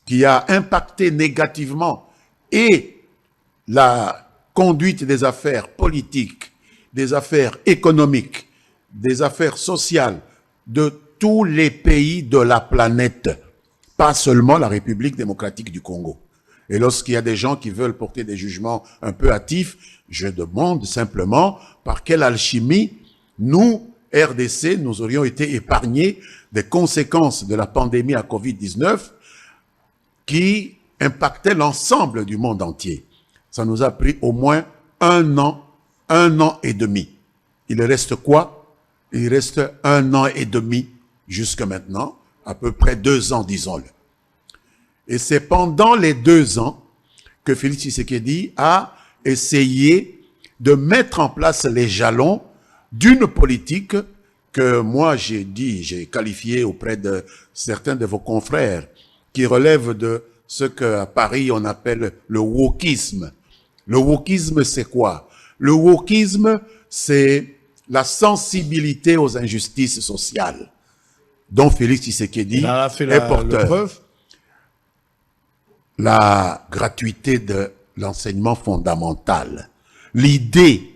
qui a impacté négativement et la conduite des affaires politiques, des affaires économiques, des affaires sociales de tous les pays de la planète, pas seulement la République démocratique du Congo. Et lorsqu'il y a des gens qui veulent porter des jugements un peu hâtifs, je demande simplement par quelle alchimie nous, RDC, nous aurions été épargnés des conséquences de la pandémie à Covid-19 qui impactait l'ensemble du monde entier. Ça nous a pris au moins 1 an et demi. Il reste quoi? Il reste 1 an et demi jusque maintenant, à peu près 2 ans, disons-le. Et c'est pendant les 2 ans que Félix Tshisekedi a essayé de mettre en place les jalons d'une politique que moi j'ai qualifié auprès de certains de vos confrères, qui relève de ce qu'à Paris on appelle le wokisme. Le wokisme, c'est quoi? Le wokisme, c'est la sensibilité aux injustices sociales dont Félix Tshisekedi est porteur. La gratuité de l'enseignement fondamental. L'idée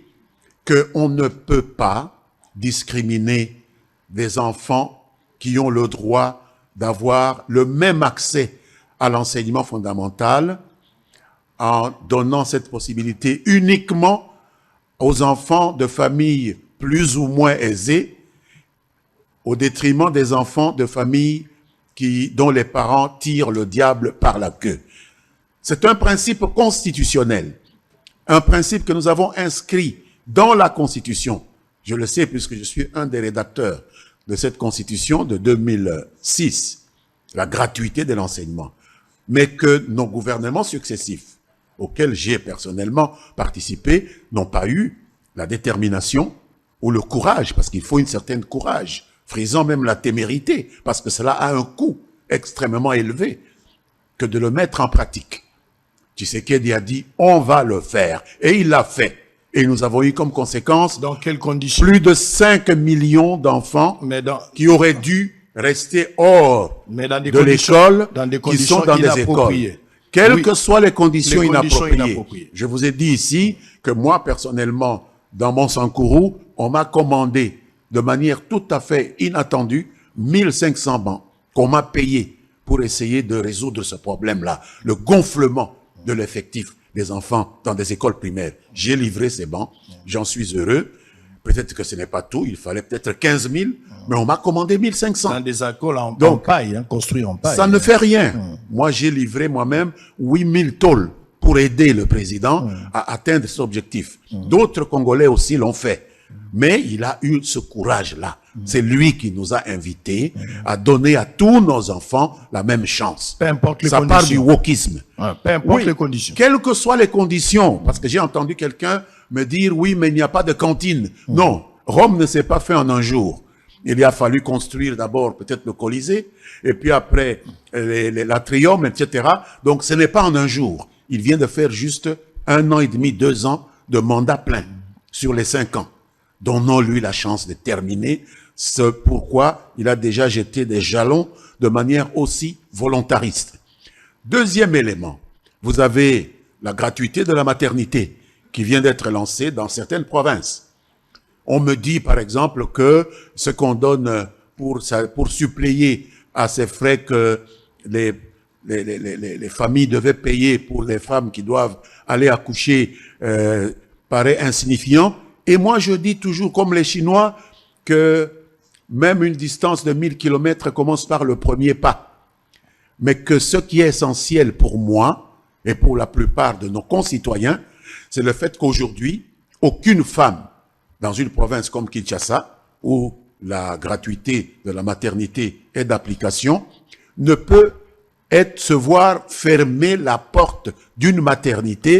qu'on ne peut pas discriminer des enfants qui ont le droit d'avoir le même accès à l'enseignement fondamental en donnant cette possibilité uniquement aux enfants de familles plus ou moins aisées, au détriment des enfants de familles dont les parents tirent le diable par la queue. C'est un principe constitutionnel, un principe que nous avons inscrit dans la Constitution. Je le sais puisque je suis un des rédacteurs de cette Constitution de 2006, la gratuité de l'enseignement. Mais que nos gouvernements successifs, auxquels j'ai personnellement participé n'ont pas eu la détermination ou le courage, parce qu'il faut une certaine courage, frisant même la témérité, parce que cela a un coût extrêmement élevé, que de le mettre en pratique. Tshisekedi a dit, on va le faire. Et il l'a fait. Et nous avons eu comme conséquence dans quelles conditions? Plus de 5 millions d'enfants qui auraient dû rester hors de l'école, qui sont dans des écoles. Quelles que soient les conditions inappropriées. Je vous ai dit ici que moi, personnellement, dans mon Sankourou, on m'a commandé de manière tout à fait inattendue 1500 bancs qu'on m'a payé pour essayer de résoudre ce problème-là, le gonflement de l'effectif des enfants dans des écoles primaires. J'ai livré ces bancs, j'en suis heureux. Peut-être que ce n'est pas tout, il fallait peut-être 15 000, mais on m'a commandé 1500. Dans des écoles en paille, construits en paille. Ça ne fait rien. Moi, j'ai livré moi-même 8000 tôles pour aider le président à atteindre cet objectif. D'autres Congolais aussi l'ont fait. Mais il a eu ce courage-là. C'est lui qui nous a invités à donner à tous nos enfants la même chance. Peu importe les conditions. Ça part du wokisme. Peu importe les conditions. Quelles que soient les conditions. Parce que j'ai entendu quelqu'un me dire, oui, mais il n'y a pas de cantine. Non, Rome ne s'est pas fait en un jour. Il a fallu construire d'abord peut-être le Colisée, et puis après l'atrium, etc. Donc ce n'est pas en un jour. Il vient de faire juste 1 an et demi, 2 ans de mandat plein sur les 5 ans. Donnons-lui la chance de terminer, ce pourquoi il a déjà jeté des jalons de manière aussi volontariste. Deuxième élément, vous avez la gratuité de la maternité qui vient d'être lancée dans certaines provinces. On me dit par exemple que ce qu'on donne pour suppléer à ces frais que les familles devaient payer pour les femmes qui doivent aller accoucher paraît insignifiant. Et moi, je dis toujours, comme les Chinois, que même une distance de 1000 km commence par le premier pas. Mais que ce qui est essentiel pour moi, et pour la plupart de nos concitoyens, c'est le fait qu'aujourd'hui, aucune femme dans une province comme Kinshasa, où la gratuité de la maternité est d'application, ne peut se voir fermer la porte d'une maternité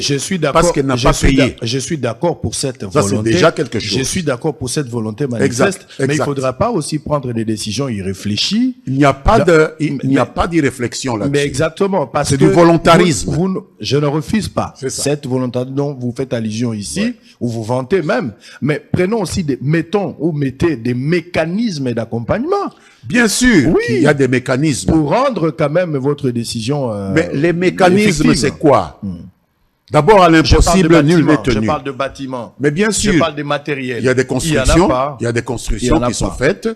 parce qu'elle n'a pas payé. Je suis d'accord pour cette volonté. Ça, c'est déjà quelque chose. Je suis d'accord pour cette volonté manifeste, mais il ne faudra pas aussi prendre des décisions irréfléchies. Il n'y a pas d'irréflexion là-dessus. Mais exactement, parce que c'est du volontarisme. Je ne refuse pas cette volonté dont vous faites allusion ici, ou vous vantez même. Mais prenons aussi mettez des mécanismes d'accompagnement. Bien sûr, il y a des mécanismes. Pour rendre quand même votre décision mais les mécanismes, c'est quoi? D'abord, à l'impossible, nul n'est tenu. Je parle de bâtiments. Mais bien sûr. Je parle de matériel. Il y a des constructions. Il y a des constructions qui sont faites.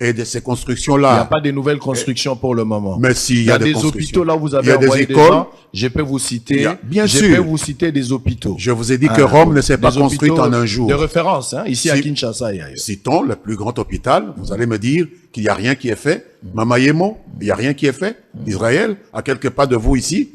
Et de ces constructions-là. Il n'y a pas de nouvelles constructions pour le moment. Mais si, il y a des hôpitaux là où vous avez envoyé des gens. Je peux vous citer. Bien sûr. Je peux vous citer des hôpitaux. Je vous ai dit que Rome ne s'est pas construite en un jour. De référence, ici à Kinshasa et ailleurs. Citons le plus grand hôpital. Vous allez me dire qu'il n'y a rien qui est fait. Mamayemo, il n'y a rien qui est fait. Israël, à quelques pas de vous ici.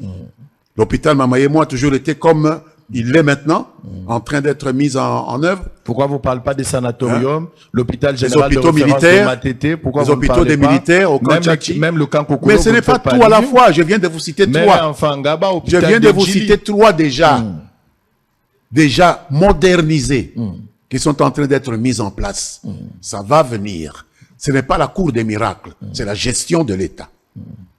L'hôpital Mamayemo a toujours été comme il l'est maintenant, en train d'être mis en œuvre. Pourquoi vous ne parlez pas des sanatoriums, l'hôpital général de référence de Matete, pourquoi les hôpitaux des militaires au Kanchachi. Même le camp Kokolo. Mais ce n'est pas tout à la fois. Je viens de vous citer 3. Je viens de vous citer 3 déjà. Déjà modernisés, qui sont en train d'être mis en place. Ça va venir. Ce n'est pas la cour des miracles, c'est la gestion de l'État,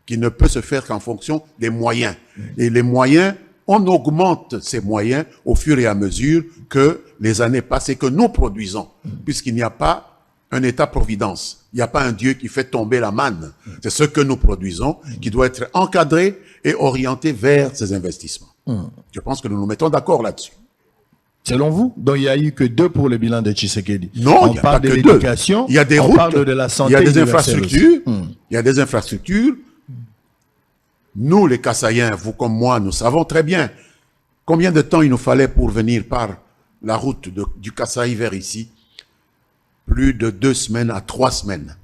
qui ne peut se faire qu'en fonction des moyens. Et les moyens, on augmente ces moyens au fur et à mesure que les années passent et que nous produisons, puisqu'il n'y a pas un État-providence. Il n'y a pas un Dieu qui fait tomber la manne. C'est ce que nous produisons qui doit être encadré et orienté vers ces investissements. Je pense que nous nous mettons d'accord là-dessus. Selon vous? Donc il n'y a eu que 2 pour le bilan de Tshisekedi. Non, il n'y a pas que 2. Il y a des routes, on parle de la santé, il y a des infrastructures, il y a des infrastructures. Nous, les Kassaïens, vous comme moi, nous savons très bien combien de temps il nous fallait pour venir par la route du Kasaï vers ici. Plus de 2 semaines à 3 semaines.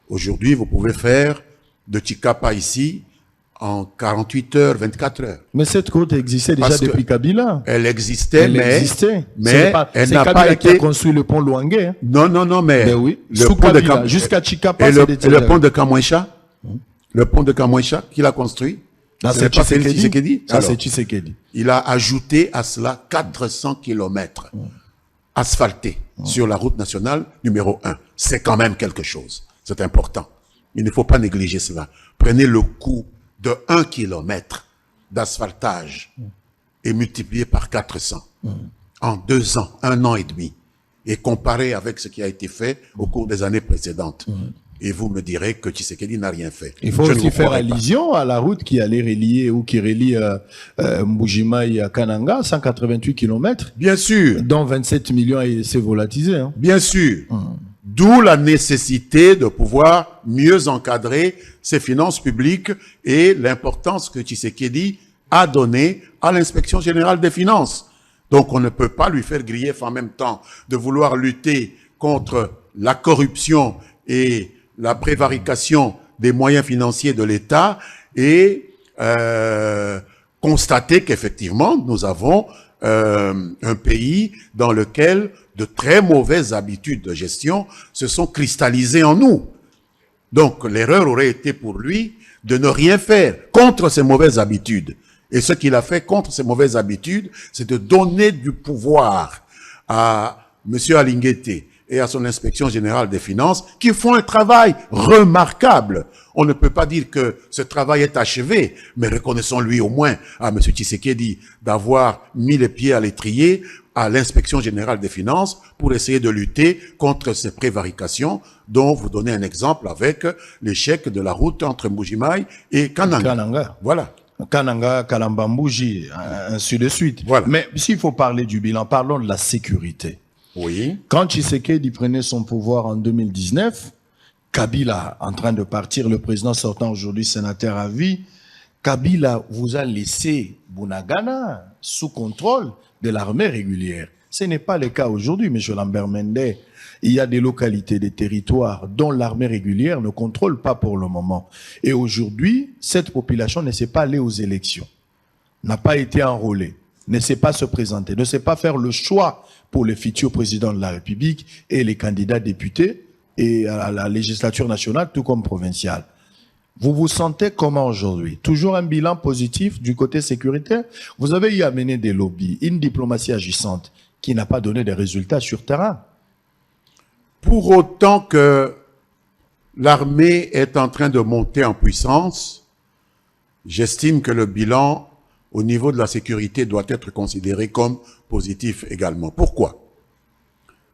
Aujourd'hui, vous pouvez faire de Chikapa ici en 48 heures, 24 heures. Mais cette route existait déjà depuis Kabila. Elle existait, mais elle n'a pas été... qui a construit le pont Luangue. Non, mais oui. Le pont de jusqu'à Chikapa, et le pont de Kamouécha, le pont de Kamouécha, qui l'a construit, Là, Ce n'est pas Tshisekedi. Ça, Alors, c'est Tshisekedi. il a ajouté à cela 400 kilomètres asphaltés sur la route nationale numéro 1. C'est quand même quelque chose. C'est important. Il ne faut pas négliger cela. Prenez le coût de 1 kilomètre d'asphaltage et multiplié par 400 en 2 ans, 1 an et demi, et comparé avec ce qui a été fait au cours des années précédentes. Et vous me direz que Tshisekedi n'a rien fait. Il faut aussi faire allusion à la route qui allait relier ou qui relie Mbujimayi à Kananga, 188 km. Bien sûr. Dont 27 millions s'est volatilisé. Hein. Bien sûr. D'où la nécessité de pouvoir mieux encadrer ses finances publiques et l'importance que Tshisekedi a donnée à l'inspection générale des finances. Donc on ne peut pas lui faire grief en même temps de vouloir lutter contre la corruption et la prévarication des moyens financiers de l'État et constater qu'effectivement nous avons un pays dans lequel de très mauvaises habitudes de gestion se sont cristallisées en nous. Donc l'erreur aurait été pour lui de ne rien faire contre ces mauvaises habitudes. Et ce qu'il a fait contre ces mauvaises habitudes, c'est de donner du pouvoir à M. Alinguete et à son inspection générale des finances, qui font un travail remarquable. On ne peut pas dire que ce travail est achevé, mais reconnaissons-lui au moins à M. Tshisekedi d'avoir mis les pieds à l'étrier à l'inspection générale des finances pour essayer de lutter contre ces prévarications dont vous donnez un exemple avec l'échec de la route entre Mbujimayi et Kananga. Voilà. Kananga, Kalambambouji, ainsi de suite. Voilà. Mais s'il faut parler du bilan, parlons de la sécurité. Oui. Quand Tshisekedi prenait son pouvoir en 2019, Kabila, en train de partir, le président sortant aujourd'hui sénateur à vie, Kabila vous a laissé Bunagana sous contrôle de l'armée régulière. Ce n'est pas le cas aujourd'hui, M. Lambert Mende. Il y a des localités, des territoires dont l'armée régulière ne contrôle pas pour le moment. Et aujourd'hui, cette population ne sait pas aller aux élections, n'a pas été enrôlée, ne sait pas se présenter, ne sait pas faire le choix pour le futur président de la République et les candidats députés et à la législature nationale, tout comme provinciale. Vous vous sentez comment aujourd'hui? Toujours un bilan positif du côté sécuritaire? Vous avez eu à mener des lobbies, une diplomatie agissante qui n'a pas donné de résultats sur terrain. Pour autant que l'armée est en train de monter en puissance, j'estime que le bilan au niveau de la sécurité doit être considéré comme positif également. Pourquoi?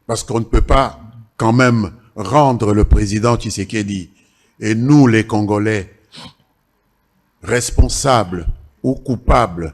Parce qu'on ne peut pas quand même rendre le président Tshisekedi et nous les Congolais responsables ou coupables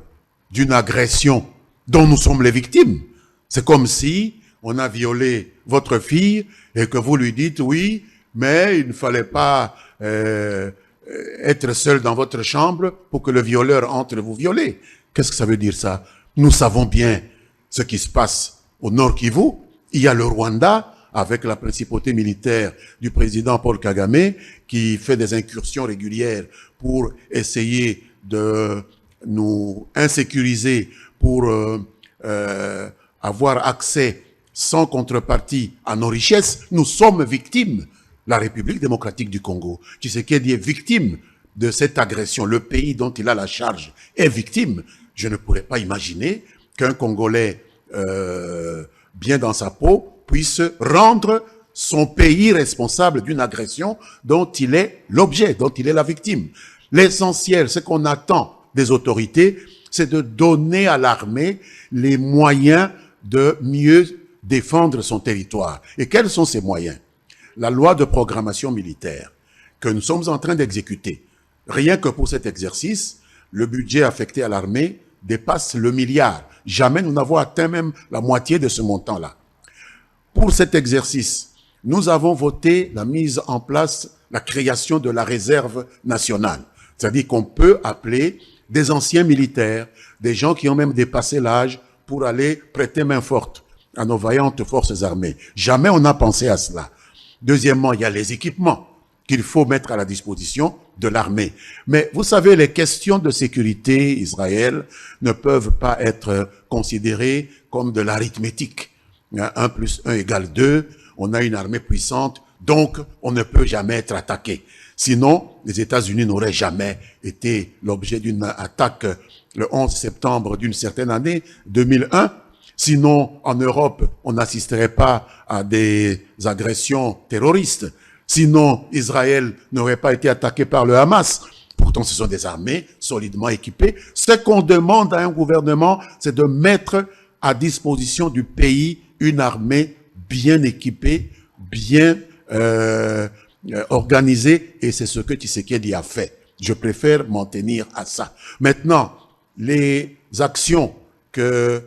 d'une agression dont nous sommes les victimes. C'est comme si on a violé votre fille et que vous lui dites oui, mais il ne fallait pas être seul dans votre chambre pour que le violeur entre vous violer. Qu'est-ce que ça veut dire ça? Nous savons bien ce qui se passe au Nord Kivu. Il y a le Rwanda avec la principauté militaire du président Paul Kagame qui fait des incursions régulières pour essayer de nous insécuriser, pour avoir accès sans contrepartie à nos richesses. Nous sommes victimes. La République démocratique du Congo, Tshisekedi est victime de cette agression. Le pays dont il a la charge est victime. Je ne pourrais pas imaginer qu'un Congolais bien dans sa peau puisse rendre son pays responsable d'une agression dont il est l'objet, dont il est la victime. L'essentiel, ce qu'on attend des autorités, c'est de donner à l'armée les moyens de mieux défendre son territoire. Et quels sont ces moyens? La loi de programmation militaire que nous sommes en train d'exécuter. Rien que pour cet exercice, le budget affecté à l'armée dépasse le milliard. Jamais nous n'avons atteint même la moitié de ce montant-là. Pour cet exercice, nous avons voté la mise en place, la création de la réserve nationale. C'est-à-dire qu'on peut appeler des anciens militaires, des gens qui ont même dépassé l'âge pour aller prêter main forte à nos vaillantes forces armées. Jamais on n'a pensé à cela. Deuxièmement, il y a les équipements qu'il faut mettre à la disposition de l'armée. Mais vous savez, les questions de sécurité, Israël, ne peuvent pas être considérées comme de l'arithmétique. 1 plus 1 égale 2, on a une armée puissante, donc on ne peut jamais être attaqué. Sinon, les États-Unis n'auraient jamais été l'objet d'une attaque le 11 septembre d'une certaine année, 2001. Sinon, en Europe, on n'assisterait pas à des agressions terroristes. Sinon, Israël n'aurait pas été attaqué par le Hamas. Pourtant, ce sont des armées solidement équipées. Ce qu'on demande à un gouvernement, c'est de mettre à disposition du pays une armée bien équipée, bien organisée, et c'est ce que Tshisekedi a fait. Je préfère m'en tenir à ça. Maintenant, les actions que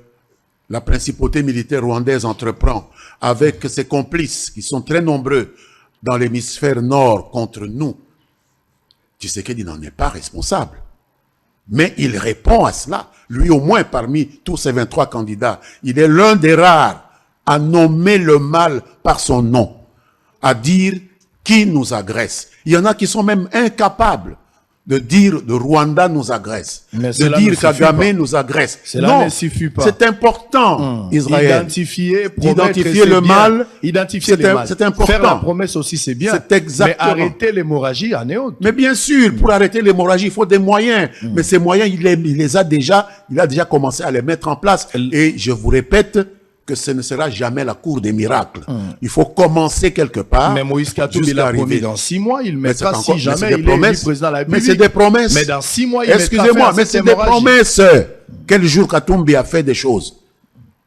la principauté militaire rwandaise entreprend avec ses complices, qui sont très nombreux dans l'hémisphère nord contre nous, Tshisekedi n'en est pas responsable. Mais il répond à cela. Lui, au moins, parmi tous ces 23 candidats, il est l'un des rares à nommer le mal par son nom, à dire qui nous agresse. Il y en a qui sont même incapables de dire le Rwanda nous agresse, de dire Kagame nous agresse. Cela ne suffit pas. C'est important, Israël. Identifier le mal, identifier le mal. C'est important. Faire la promesse aussi, c'est bien. C'est exactement. Mais arrêter l'hémorragie en est autre. Mais bien sûr, pour arrêter l'hémorragie, il faut des moyens. Mais ces moyens, il a déjà commencé à les mettre en place. Et je vous répète que ce ne sera jamais la cour des miracles. Il faut commencer quelque part. Mais Moïse Katumbi l'a promis dans 6 mois, il mettra si jamais il est président de la République. Mais c'est des promesses. Mais dans 6 mois, il mettra excusez-moi, mais c'est des promesses. Quel jour Katumbi a fait des choses?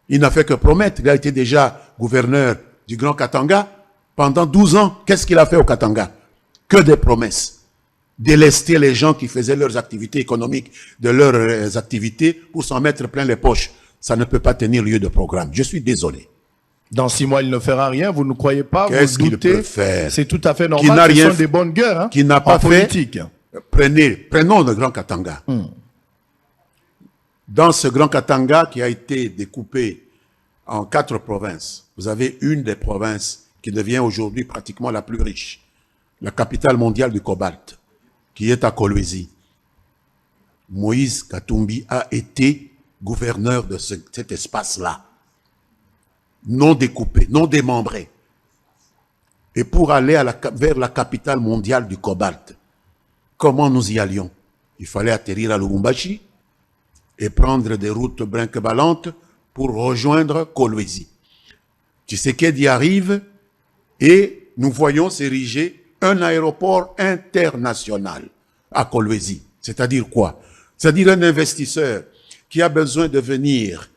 Il n'a fait que promettre. Il a été déjà gouverneur du Grand Katanga pendant 12 ans. Qu'est-ce qu'il a fait au Katanga? Que des promesses. Délester les gens qui faisaient leurs activités économiques de leurs activités pour s'en mettre plein les poches. Ça ne peut pas tenir lieu de programme. Je suis désolé. Dans 6 mois, il ne fera rien. Vous ne croyez pas? Qu'est-ce qu'il peut faire? C'est tout à fait normal. Ce sont des bonnes guerres. Hein, qui n'a pas politique. Prenons le Grand Katanga. Dans ce Grand Katanga qui a été découpé en 4 provinces, vous avez une des provinces qui devient aujourd'hui pratiquement la plus riche. La capitale mondiale du cobalt, qui est à Kolwezi. Moïse Katumbi a été gouverneur de cet espace-là, non découpé, non démembré. Et pour aller vers la capitale mondiale du cobalt, comment nous y allions? Il fallait atterrir à Lubumbashi et prendre des routes brinque-ballantes pour rejoindre Kolwezi. Tshisekedi arrive et nous voyons s'ériger un aéroport international à Kolwezi. C'est-à-dire quoi? C'est-à-dire un investisseur qui a besoin de venir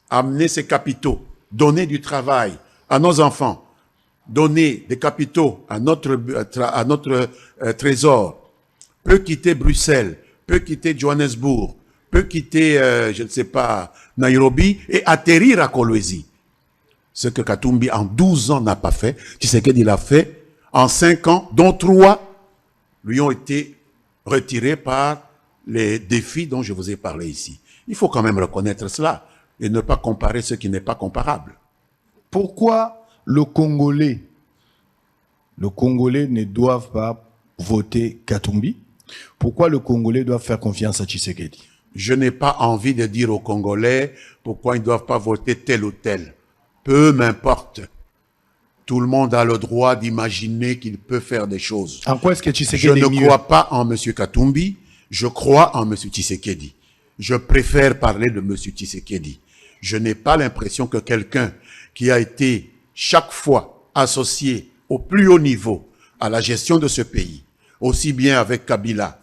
amener ses capitaux, donner du travail à nos enfants, donner des capitaux à notre trésor, peut quitter Bruxelles, peut quitter Johannesburg, peut quitter, je ne sais pas, Nairobi et atterrir à Kolwezi. Ce que Katumbi en 12 ans n'a pas fait, Tshisekedi l'a fait en 5 ans, dont 3 lui ont été retirés par les défis dont je vous ai parlé ici. Il faut quand même reconnaître cela et ne pas comparer ce qui n'est pas comparable. Pourquoi le Congolais ne doivent pas voter Katumbi? Pourquoi le Congolais doit faire confiance à Tshisekedi? Je n'ai pas envie de dire aux Congolais pourquoi ils ne doivent pas voter tel ou tel. Peu m'importe. Tout le monde a le droit d'imaginer qu'il peut faire des choses. En quoi est-ce que Tshisekedi est mieux? Je ne crois pas en M. Katumbi, je crois en M. Tshisekedi. Je préfère parler de M. Tshisekedi. Je n'ai pas l'impression que quelqu'un qui a été chaque fois associé au plus haut niveau à la gestion de ce pays, aussi bien avec Kabila,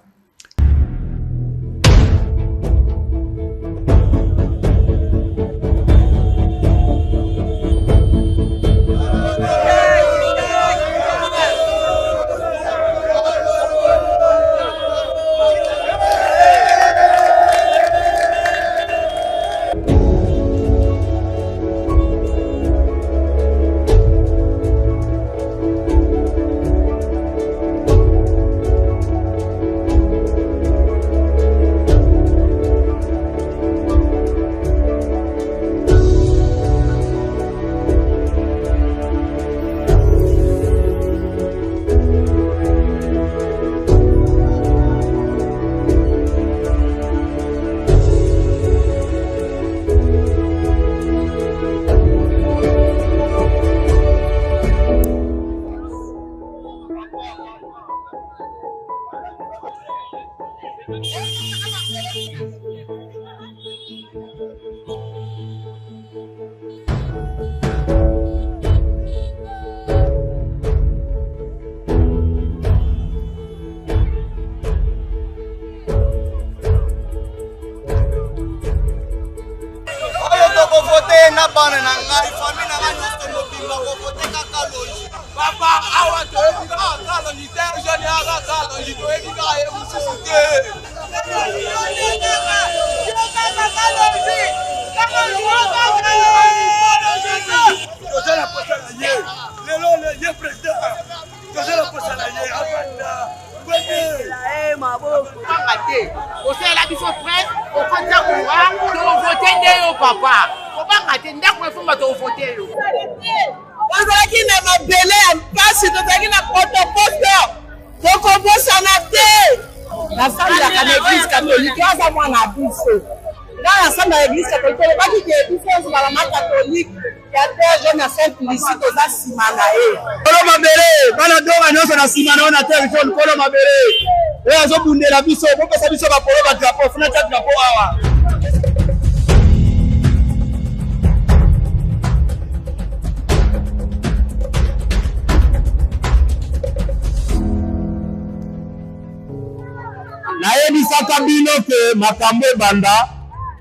Nayebisaka bino ke makambo ebanda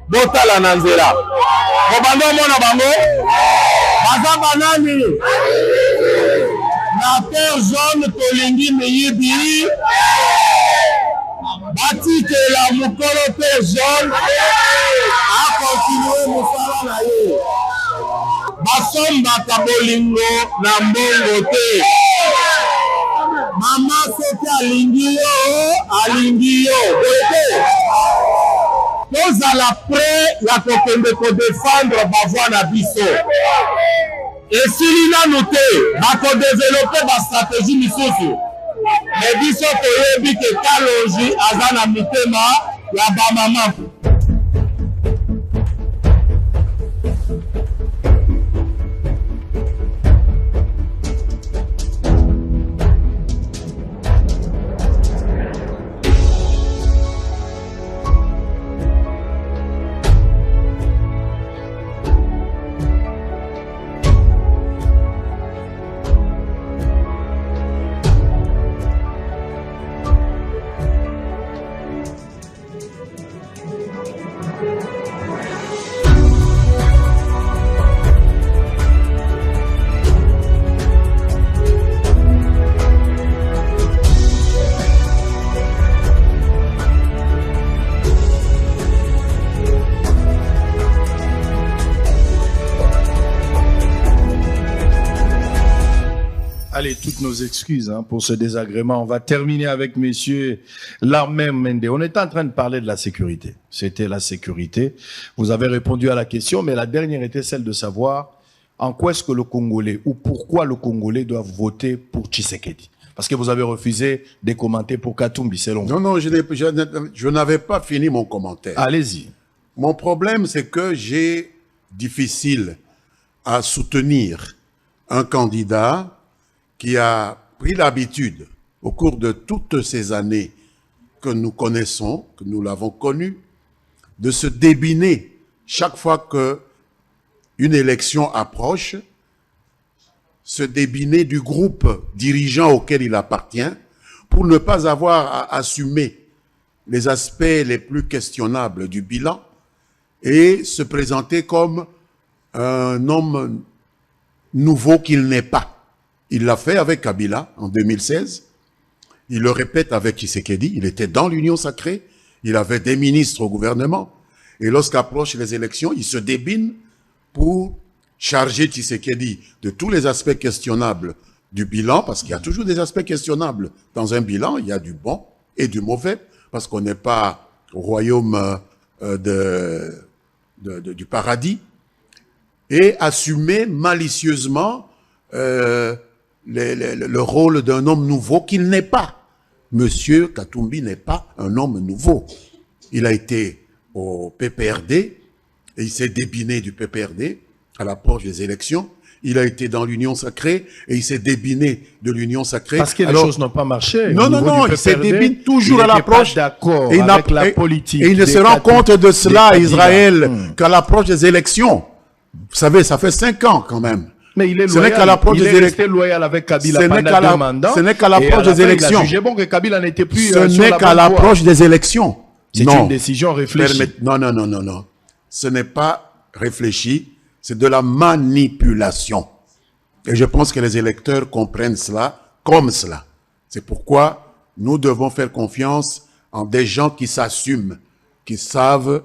botala na nzela. Bobanda omona bango baza banani na terre jaune tolingi miyibi batikela mokolo terre jaune akontinue mosala na ye basombaka bolingo na mbongo te. Mama soki alingi yo bote tozala pre ya kokende kodefendre bavoi na biso esili nanu te bakodevelope bastratégie misusu me biso toyebi ke Kalonji aza na mitema ya bamama. Allez, toutes nos excuses pour ce désagrément. On va terminer avec messieurs Larmin Mende. On était en train de parler de la sécurité. C'était la sécurité. Vous avez répondu à la question, mais la dernière était celle de savoir en quoi est-ce que le Congolais ou pourquoi le Congolais doit voter pour Tshisekedi. Parce que vous avez refusé de commenter pour Katumbi, selon vous. Non, je n'avais pas fini mon commentaire. Allez-y. Mon problème, c'est que j'ai difficile à soutenir un candidat qui a pris l'habitude, au cours de toutes ces années que nous connaissons, que nous l'avons connu, de se débiner chaque fois qu'une élection approche, se débiner du groupe dirigeant auquel il appartient, pour ne pas avoir à assumer les aspects les plus questionnables du bilan et se présenter comme un homme nouveau qu'il n'est pas. Il l'a fait avec Kabila en 2016. Il le répète avec Tshisekedi. Il était dans l'Union sacrée. Il avait des ministres au gouvernement. Et lorsqu'approchent les élections, il se débine pour charger Tshisekedi de tous les aspects questionnables du bilan, parce qu'il y a toujours des aspects questionnables. Dans un bilan, il y a du bon et du mauvais, parce qu'on n'est pas au royaume du paradis. Et assumer malicieusement le rôle d'un homme nouveau qu'il n'est pas. Monsieur Katumbi n'est pas un homme nouveau. Il a été au PPRD et il s'est débiné du PPRD à l'approche des élections. Il a été dans l'union sacrée et il s'est débiné de l'union sacrée. Parce que les choses n'ont pas marché. Non, il se débine toujours à l'approche. D'accord avec la politique. Et il ne se rend compte de cela, Israël, qu'à l'approche des élections. Vous savez, ça fait 5 ans quand même. Mais il est loyal. Il est resté loyal avec Kabila pendant 2 mandats. Ce n'est qu'à l'approche des élections. Il a jugé bon que Kabila n'était plus. Ce n'est qu'à l'approche des élections. C'est une décision réfléchie. Non. Ce n'est pas réfléchi. C'est de la manipulation. Et je pense que les électeurs comprennent cela comme cela. C'est pourquoi nous devons faire confiance en des gens qui s'assument, qui savent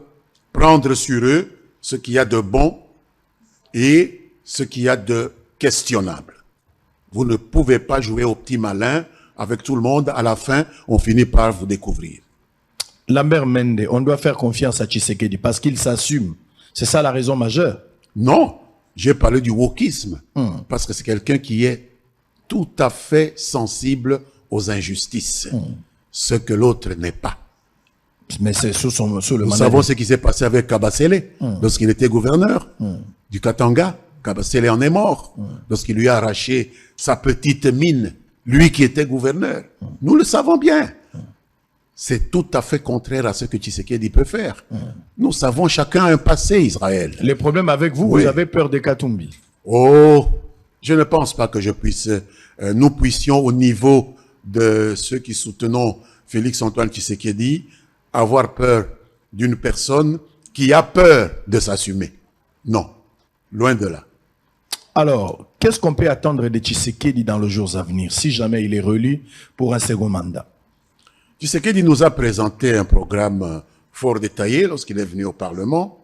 prendre sur eux ce qu'il y a de bon et ce qu'il y a de questionnable. Vous ne pouvez pas jouer au petit malin avec tout le monde. À la fin, on finit par vous découvrir. Lambert Mende, on doit faire confiance à Tshisekedi parce qu'il s'assume. C'est ça la raison majeure. Non, j'ai parlé du wokisme, parce que c'est quelqu'un qui est tout à fait sensible aux injustices, ce que l'autre n'est pas. Mais c'est sous le Nous savons ce qui s'est passé avec Kabasele, lorsqu'il était gouverneur du Katanga. Kabasele en est mort, lorsqu'il lui a arraché sa petite mine, lui qui était gouverneur. Nous le savons bien. C'est tout à fait contraire à ce que Tshisekedi peut faire. Nous savons chacun un passé, Israël. Les problèmes avec vous, vous avez peur des Katumbi. Oh, je ne pense pas que nous puissions, au niveau de ceux qui soutenons Félix-Antoine Tshisekedi, avoir peur d'une personne qui a peur de s'assumer. Non, loin de là. Alors, qu'est-ce qu'on peut attendre de Tshisekedi dans les jours à venir, si jamais il est réélu pour un second mandat? Tshisekedi nous a présenté un programme fort détaillé lorsqu'il est venu au Parlement.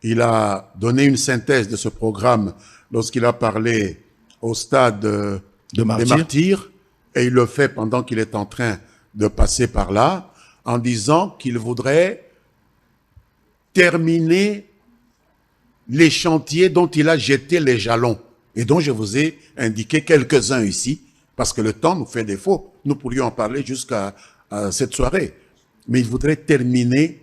Il a donné une synthèse de ce programme lorsqu'il a parlé au stade des martyrs. Et il le fait pendant qu'il est en train de passer par là, en disant qu'il voudrait terminer les chantiers dont il a jeté les jalons et dont je vous ai indiqué quelques-uns ici, parce que le temps nous fait défaut. Nous pourrions en parler jusqu'à cette soirée. Mais il voudrait terminer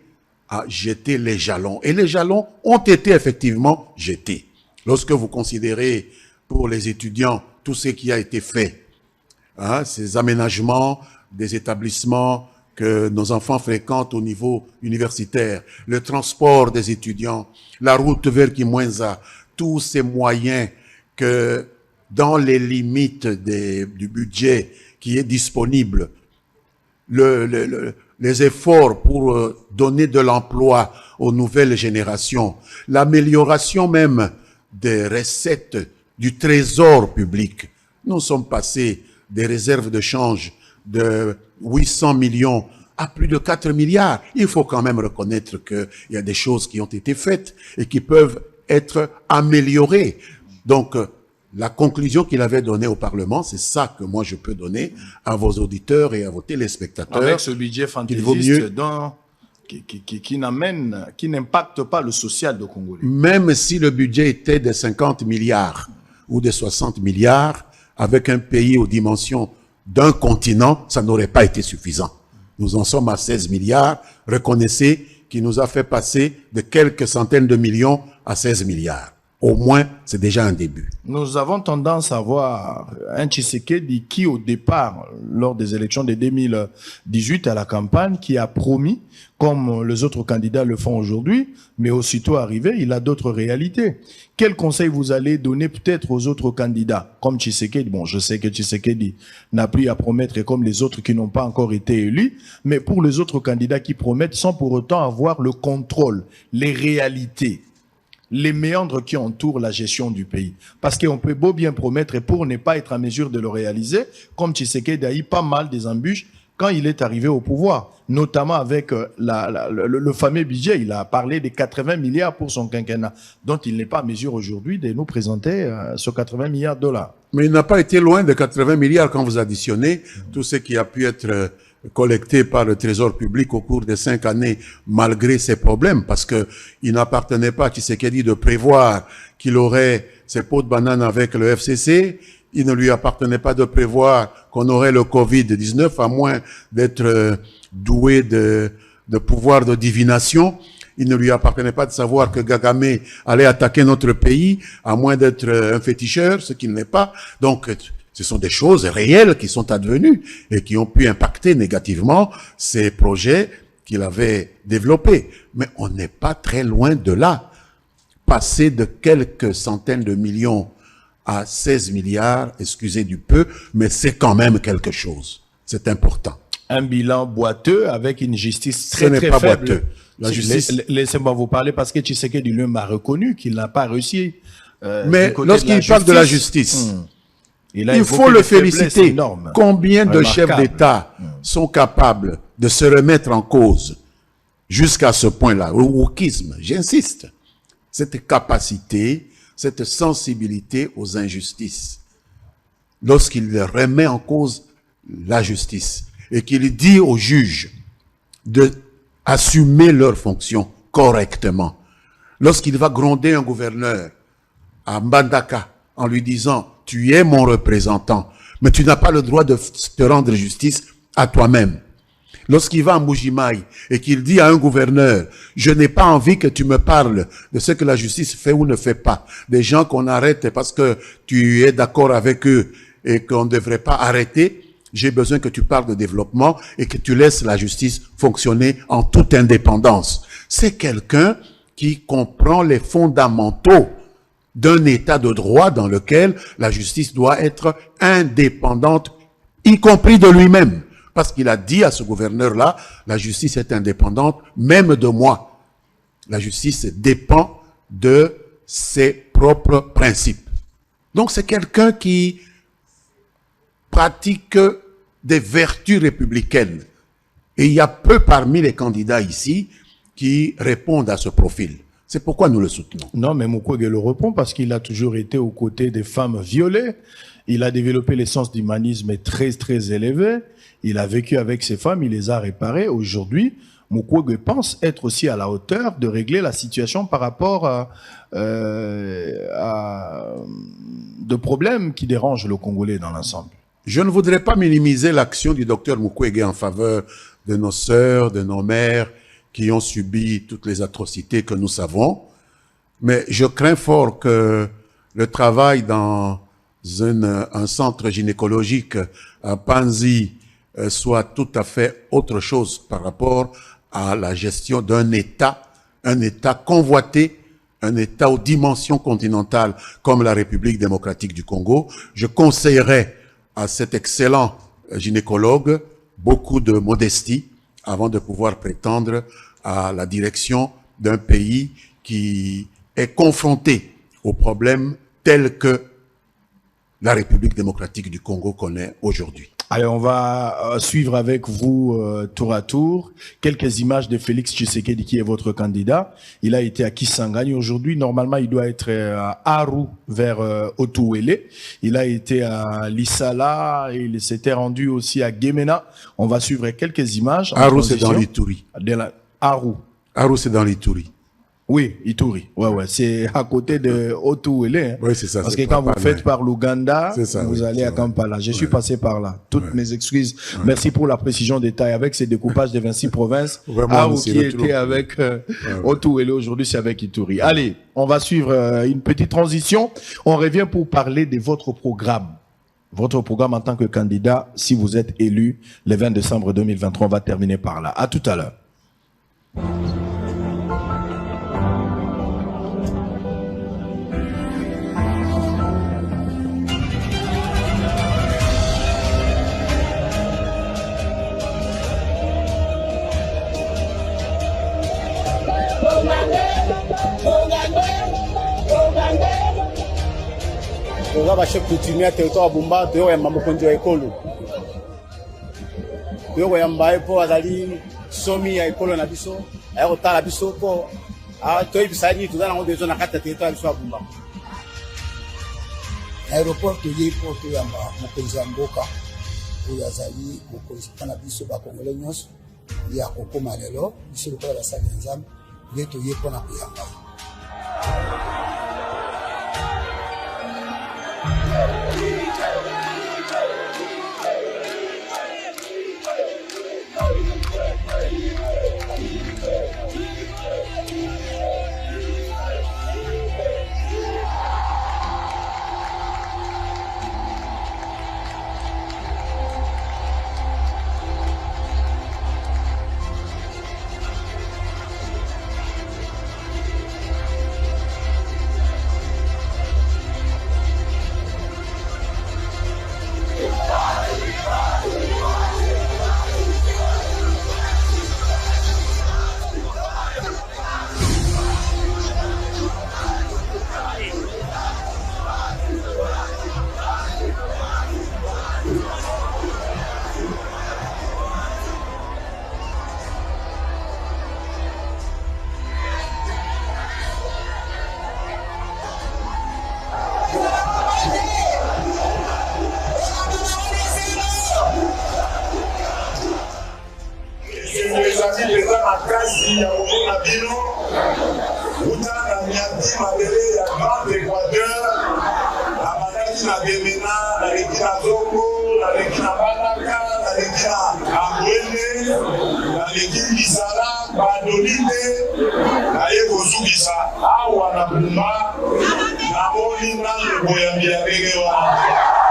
à jeter les jalons. Et les jalons ont été effectivement jetés. Lorsque vous considérez pour les étudiants tout ce qui a été fait, ces aménagements des établissements que nos enfants fréquentent au niveau universitaire, le transport des étudiants, la route vers Kimwenza, tous ces moyens que dans les limites du budget qui est disponible, les efforts pour donner de l'emploi aux nouvelles générations, l'amélioration même des recettes du trésor public. Nous sommes passés des réserves de change de 800 millions à plus de 4 milliards. Il faut quand même reconnaître qu'il y a des choses qui ont été faites et qui peuvent être améliorées. Donc, la conclusion qu'il avait donnée au Parlement, c'est ça que moi je peux donner à vos auditeurs et à vos téléspectateurs. Avec ce budget fantaisiste qui n'impacte pas le social de Congolais. Même si le budget était de 50 milliards ou de 60 milliards, avec un pays aux dimensions d'un continent, ça n'aurait pas été suffisant. Nous en sommes à 16 milliards. Reconnaissez qu'il nous a fait passer de quelques centaines de millions à 16 milliards. Au moins, c'est déjà un début. Nous avons tendance à voir un Tshisekedi qui, au départ, lors des élections de 2018 à la campagne, qui a promis, comme les autres candidats le font aujourd'hui, mais aussitôt arrivé, il a d'autres réalités. Quel conseil vous allez donner peut-être aux autres candidats, comme Tshisekedi? Bon, je sais que Tshisekedi n'a plus à promettre comme les autres qui n'ont pas encore été élus, mais pour les autres candidats qui promettent sans pour autant avoir le contrôle, les réalités, les méandres qui entourent la gestion du pays. Parce qu'on peut beau bien promettre et pour ne pas être en mesure de le réaliser, comme Tshisekedi a eu pas mal des embûches quand il est arrivé au pouvoir, notamment avec le fameux budget. Il a parlé des 80 milliards pour son quinquennat, dont il n'est pas en mesure aujourd'hui de nous présenter ce 80 milliards de dollars. Mais il n'a pas été loin de 80 milliards quand vous additionnez tout ce qui a pu être collecté par le Trésor public au cours des 5 années, malgré ses problèmes, parce que il n'appartenait pas à Tshisekedi de prévoir qu'il aurait ses pots de banane avec le FCC. Il ne lui appartenait pas de prévoir qu'on aurait le Covid-19, à moins d'être doué de pouvoir de divination. Il ne lui appartenait pas de savoir que Kagame allait attaquer notre pays, à moins d'être un féticheur, ce qu'il n'est pas. Donc, ce sont des choses réelles qui sont advenues et qui ont pu impacter négativement ces projets qu'il avait développés. Mais on n'est pas très loin de là. Passer de quelques centaines de millions à 16 milliards, excusez du peu, mais c'est quand même quelque chose. C'est important. Un bilan boiteux avec une justice très, Ce n'est très pas faible. boiteux. La justice... Laissez-moi vous parler parce que Tshisekedi lui-même a reconnu qu'il n'a pas réussi. Mais lorsqu'il parle de la justice, il faut le féliciter. Combien de chefs d'État sont capables de se remettre en cause jusqu'à ce point-là? Le wokisme, j'insiste. Cette capacité, cette sensibilité aux injustices. Lorsqu'il remet en cause la justice et qu'il dit aux juges de assumer leurs fonctions correctement. Lorsqu'il va gronder un gouverneur à Mbandaka en lui disant « Tu es mon représentant, mais tu n'as pas le droit de te rendre justice à toi-même. » Lorsqu'il va à Mbuji-Mayi et qu'il dit à un gouverneur « Je n'ai pas envie que tu me parles de ce que la justice fait ou ne fait pas. Des gens qu'on arrête parce que tu es d'accord avec eux et qu'on ne devrait pas arrêter. J'ai besoin que tu parles de développement et que tu laisses la justice fonctionner en toute indépendance. » C'est quelqu'un qui comprend les fondamentaux d'un état de droit dans lequel la justice doit être indépendante, y compris de lui-même. Parce qu'il a dit à ce gouverneur-là, la justice est indépendante, même de moi. La justice dépend de ses propres principes. Donc c'est quelqu'un qui pratique des vertus républicaines. Et il y a peu parmi les candidats ici qui répondent à ce profil. C'est pourquoi nous le soutenons. Non, mais Mukwege le répond parce qu'il a toujours été aux côtés des femmes violées. Il a développé l'essence d'humanisme très, très élevée. Il a vécu avec ces femmes, il les a réparées. Aujourd'hui, Mukwege pense être aussi à la hauteur de régler la situation par rapport à de problèmes qui dérangent le Congolais dans l'ensemble. Je ne voudrais pas minimiser l'action du docteur Mukwege en faveur de nos sœurs, de nos mères qui ont subi toutes les atrocités que nous savons. Mais je crains fort que le travail dans un centre gynécologique à Panzi soit tout à fait autre chose par rapport à la gestion d'un État convoité, un État aux dimensions continentales comme la République démocratique du Congo. Je conseillerais à cet excellent gynécologue beaucoup de modestie avant de pouvoir prétendre à la direction d'un pays qui est confronté aux problèmes tels que la République démocratique du Congo connaît aujourd'hui. Allez, on va suivre avec vous tour à tour quelques images de Félix Tshisekedi qui est votre candidat. Il a été à Kisangani aujourd'hui. Normalement, il doit être à Aru vers Otuwele. Il a été à Lissala et il s'était rendu aussi à Gemena. On va suivre quelques images. Aru, c'est dans l'Ituri. Aru. Aru, c'est dans l'Ituri. Oui, Ituri. Ouais. C'est à côté de Otuwele. Hein. Oui, c'est ça. Parce que quand vous faites par l'Ouganda, vous allez à Kampala. Je suis passé par là. Toutes mes excuses. Merci pour la précision détail avec ces découpages des 26 provinces. Aru qui était avec Otuwele aujourd'hui, c'est avec Ituri. Allez, on va suivre une petite transition. On revient pour parler de votre programme. Votre programme en tant que candidat, si vous êtes élu le 20 décembre 2023, on va terminer par là. À tout à l'heure. Toza ba chef coutumier territoire Bumba toyo ya mamokonzi ya ekolo toyo ya mbaye po azali somi ya ekolo na biso ya kotala biso po toyi bisani toza na besoin na kata territoire biso ya Bumba aéroport toye po to ya mokonzi ya mboka oyo azali mokonzi mpona biso bakongole nyonso ya kokoma lelo biso lokola basali ya nzambe nde toye mpona koyamba tozali peza makasi ya komona bino uta na miati mabele ya Grand Équateur abandaki na Gemena naleki na Zongo naleki na Banaka naleki na Ambwene naleki Lisala Badolite naye kozukisa awa na Bumba namoni nano boyambi ya ndenge wana.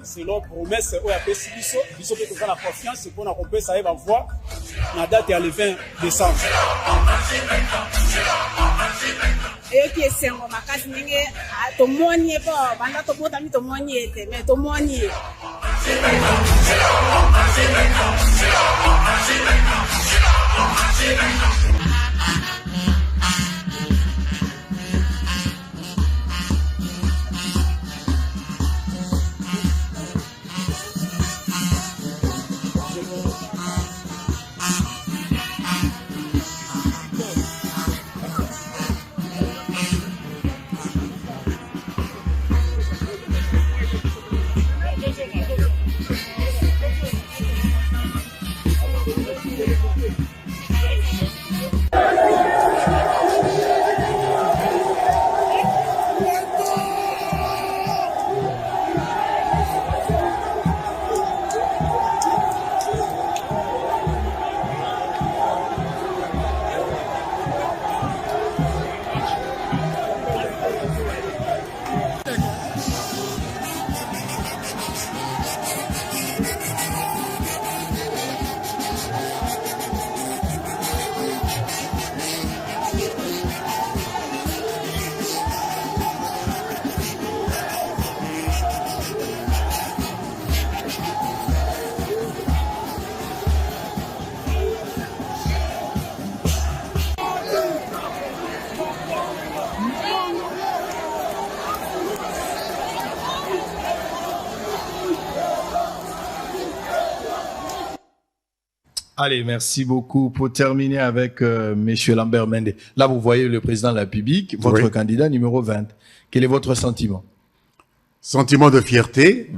Selon promesse où appelle Sibiso, Biso peut faire la confiance pour qu'on puisse aller voir la date est le 20 décembre. Et qui est sengo makasi ninge tomoni po banda to bota mi tomoni ete mais tomoni Allez, merci beaucoup. Pour terminer avec Monsieur Lambert Mende. Là, vous voyez le président de la République, votre candidat numéro 20. Quel est votre sentiment? Sentiment de fierté.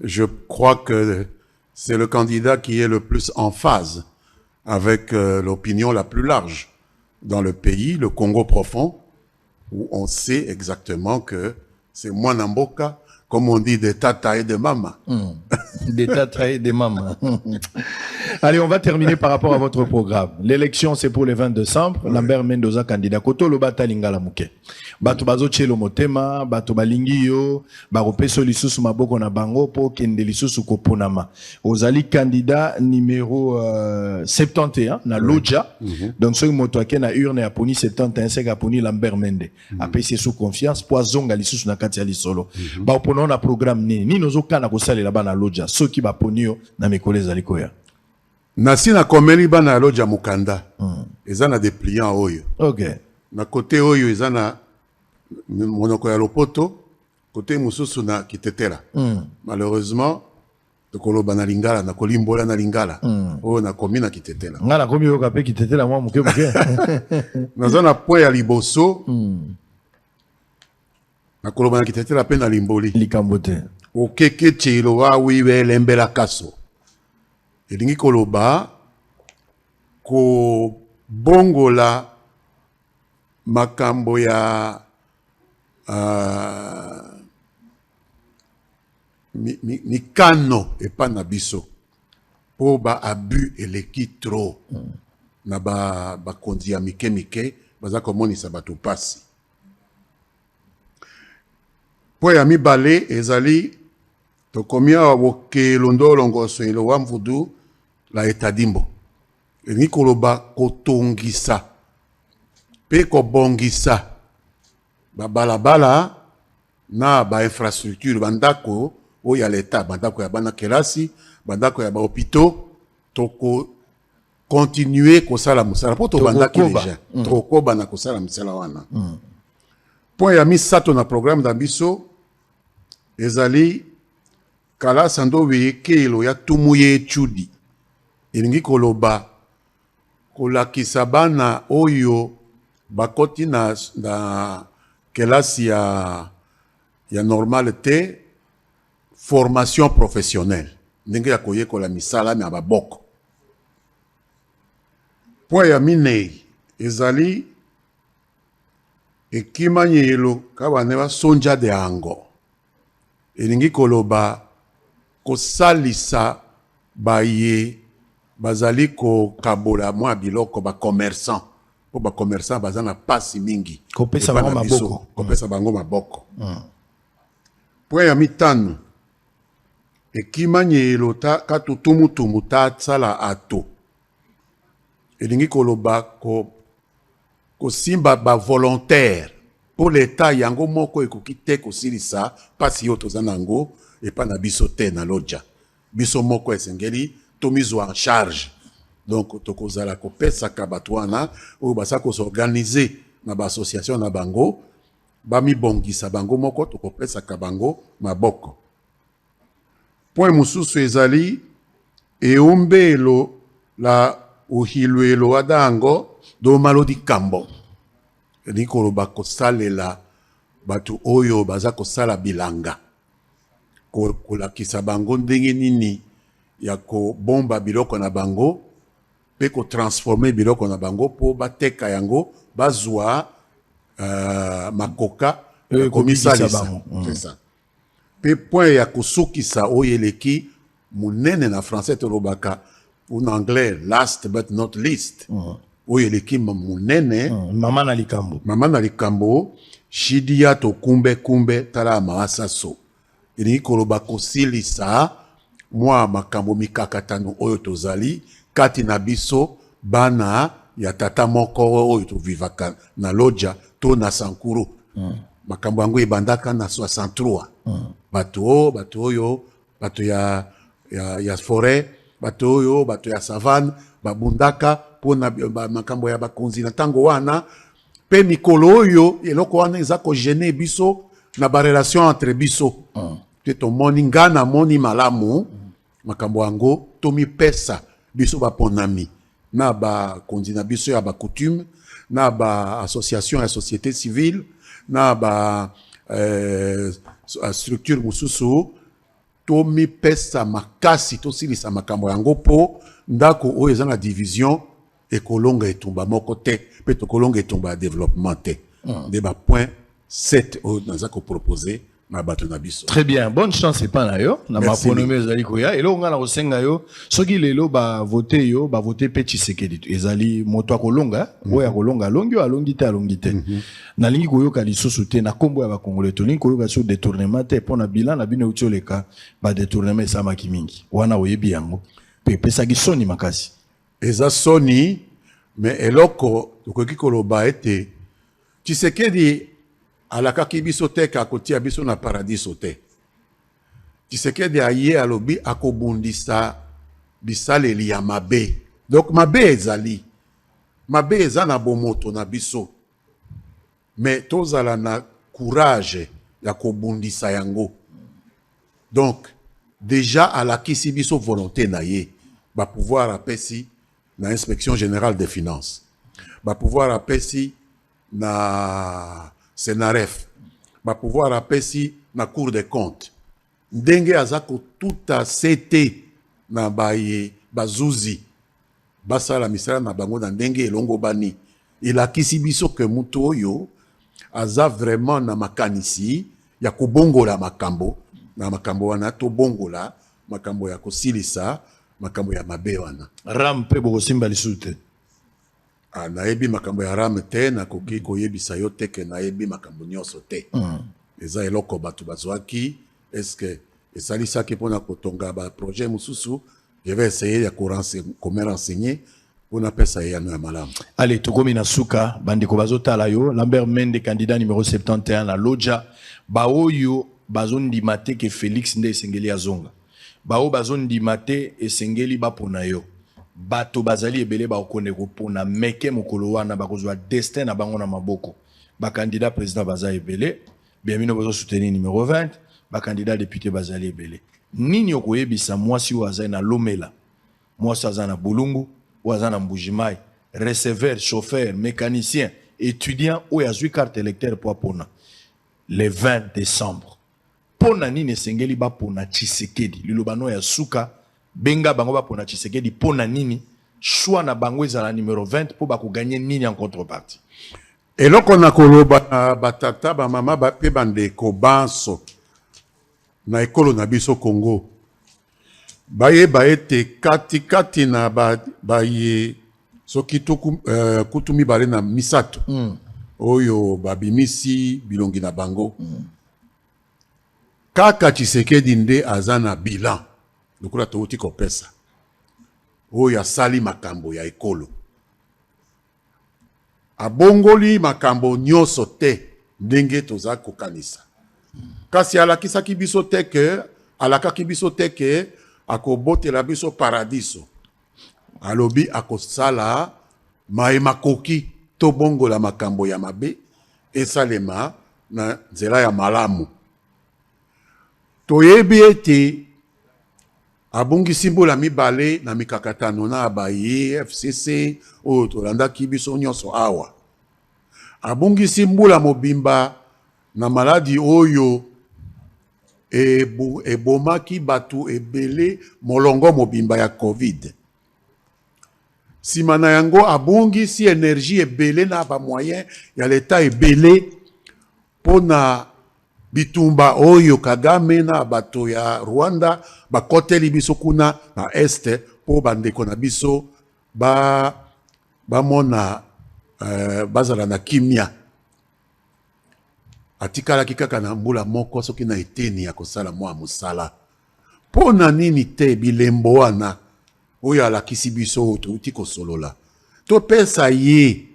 Je crois que c'est le candidat qui est le plus en phase avec l'opinion la plus large dans le pays, le Congo profond, où on sait exactement que c'est Mwanamboka, comme on dit, des tata et des mamas. Des tata et des mamas. Allez, on va terminer par rapport à votre programme. L'élection, c'est pour le 20 décembre. Lambert Mendoza, candidat. Koto lo bata lingala muke. Bato bazo chelo motema, bato balingi yo, baropeso lisusu maboko na bango po kende lisusu koponama. Ozali candidat numéro 71 na Lodja. Donc ce moto ake na urne a poni 71 c'est a poni Lambert Mende. Après c'est sous confiance po zonga lisusu na kati ya lisolo. Ba opono na programme ni nozo kana ko sala là-bas na Lodja. Ceux qui ba poni yo na mekole zalikoya. Nasi na komeli ba na Lodja Mukanda. Eza na dépliant oyo. OK. Na côté oyo eza na monoko ya lopoto, côté mususu na kitetela. Malheureusement, tokoloba na lingala na kolimbola na lingala. Oyo na komi na kitetela. Ngala komi yo kape kitetela mwa muke muke. Naza na po ya liboso. Na koloba na kitetela pe na limboli. Likambote. Okeke chelo wa wiwe lembela kaso. Elingi koloba ko bongola makambo ya mikano epa na biso pour ba abus eleki trop na ba kondi ya mike baza komonisa bato pasi. Po ya mibale ezali tokomia waboke londo longoso ilo wa mvudu la etadimbo. Elingi koloba kotongisa pe kobongisa ba balabala na ba infrastructure bandako o ya leta bandako ya bana kelasi bandako ya ba hôpitaux toko continuer kosala musala po to bandaki déjà toko bana kosala musala wana. Point ya misato na programme da biso ezali kala sando wekelo ya tumuye chudi elingi koloba kolakisa bana oyo bakoti na kelasi ya normal te formation professionnelle ndenge ya koyekola misala me ababoko. Point ya minei ezali ekimanyelo kabane basonja de ango elingi koloba kosalisa baye bazali kokabola mwa biloko ba commerçant po ba commerçant bazana pasi mingi kopesa bango maboko kopesa bango maboko. Point ya mitano ekimanyelo ta katutumutumu ta tsala ato elingi koloba kosimba ba volontaire pour l'état yango moko ekoki te kosilisa pasi yo toza nango epa na biso te na loja biso moko esengeli tomizwa en charge. Donc tokozala kopesaka bato wana oyo basa kosorganize na baassociation na bango bamibongisa bango moko tokopesaka bango maboko. Point mosusu ezali eumbelo la uhilwelo adango do malodi kambo elingi koloba kosalela bato oyo baza kosala bilanga kolakisa bango ndenge nini ya kobomba biloko na bango pe kotransforme biloko na bango po bateka yango bazwa makoka komisalisa. C'est ça. Pe point ya kosukisa oyo eleki munene na français tolobaka en anglais last but not least oyo eleki munene mama na likambo shidia to kumbe tala maasaso elingi koloba kosilisa mwa makambo mikakatano oyo tozali kati na biso bana ya tata moko oyo tovivaka na loja to na Sankuru. Makambo yango ebandaka na 63 bato oyo bato ya forêt bato oyo bato ya savane babundaka pona makambo ya bakonzi na tango wana pe mikolo oyo eloko wana eza ko gêner biso na ba relation entre biso te to moni ngana moni malamu makambo yango tomi pesa biso baponami na ba konzi na biso ya ba coutume na ba association ya société civile na ba structure mususu tomi pesa makasi tosilisa makambo yango po ndako oyo eza na division ekolonga etumba moko te pe tokolonga etumba développement te de ba point 7 oyo naza ko proposer na bato na biso. Très bien, bonne chance et pas na yo na maponome ezali koya elo nga na kosenga yo soki lelo ba voter yo ba voter pe Tshisekedi ezali moto akolonga oyo akolonga alongi te na lingi koyoka lisusu te na kombo ya ba congolais tolingi koyoka sur détournement te pona bilan na bino utioleka ba détournement samaki mingi wana oyebi yango pe pesa gisoni makasi eza soni mais eloko tokoki koloba ete Tshisekedi alakaki biso te kakotia biso na paradiso te. Tshisekedi aye alobi akobundisa bisaleli ya mabe. Donc mabe ezali. Mabe eza na bomoto na biso. Mais tozala na courage ya kobundisa yango. Donc déjà alakisi biso volonté na ye. Ba pouvoir apesi na inspection générale des finances. Ba pouvoir apesi na Senaref, va pouvoir apesi na Cour des comptes. Ndenge azako tout a cete na baye bazuzi. Basala misala na bango na ndenge elongo bani. Il a kisi biso ke mutu oyo aza vraiment na makanisi ya kubongola makambo na makambo wana to bongola makambo ya kosilisa makambo ya mabe wana. Ram pe boko simba lisute. Nayebi makambo ya ram te na koki koyebisa yo te ke nayebi makambo nyonso te. Eza eloko batu bazwaki eske esalisaki mpona kotonga ba projet mususu. Je vais essayer de me renseigner pour ne pas essayer à nous malam. Allez, Tokomi Nasuka, Bandiko Bazota Layo, Lambert Mende, candidat numéro 71, la Loja, Baoyo, Bazon di Mate, que Félix Nde Sengeli Azonga. Bao Bazon di Mate, et Sengeli Baponayo. Bato Bazali Ebele Baokoneko, Pona Meke Mokolowana, Bakozwa Destin, Abangona Maboko. Ba candidat président Bazali Ebele, bienvenue au soutenir numéro 20, ba candidat député Bazali Ebele. Nini okoyebisa mwasi waza na Lomela, mwasi waza na Bulungu, waza na Mbujimai, receveur, chauffeur, mécanicien, étudiant ou yazui carte électeur pour pona le 20 décembre. Pona nini sengeli ba pona Tshisekedi, lilobano ya suka benga bango ba pona Tshisekedi pona nini choix na bango ezala numéro 20 pour ba ko gagner nini en contrepartie. Et là qu'on a koloba batata ba mama ba pe bande ko banso na ekolo na biso Congo baye te kati na baye soki kutumi bale na misato oyo babimisi bilongi na bango kaka Tshisekedi nde azana bilan lokola touti kopesa oyo asali makambo ya ekolo abongoli makambo nyonso te ndenge toza kokanisa. Kasi alakisaki biso teke, alakaki biso teke, akobotela biso paradiso. Alobi akosala maemakoki to bongo la makambo ya mabe, esalema na nzela ya malamu. Toyebi ete abungi simbola mibale na mikakatano na abaye FCC o tolandaki biso nyonso awa. Abungi simbola mobimba na maladi oyo ebomaki batu ebele molongo mobimba ya COVID. Simana yango abungi si énergie ebele na ba moyen ya leta ebele pona bitumba oyo Kagame na bato ya Rwanda bakoteli biso kuna na este po bandeko na biso mona bazala na kimia. Atikala kikaka na mbula moko soki na eteni ya kosala mwa musala. Pona nini te bilembo wana oyo alakisi biso touti kosolola. To pesa ye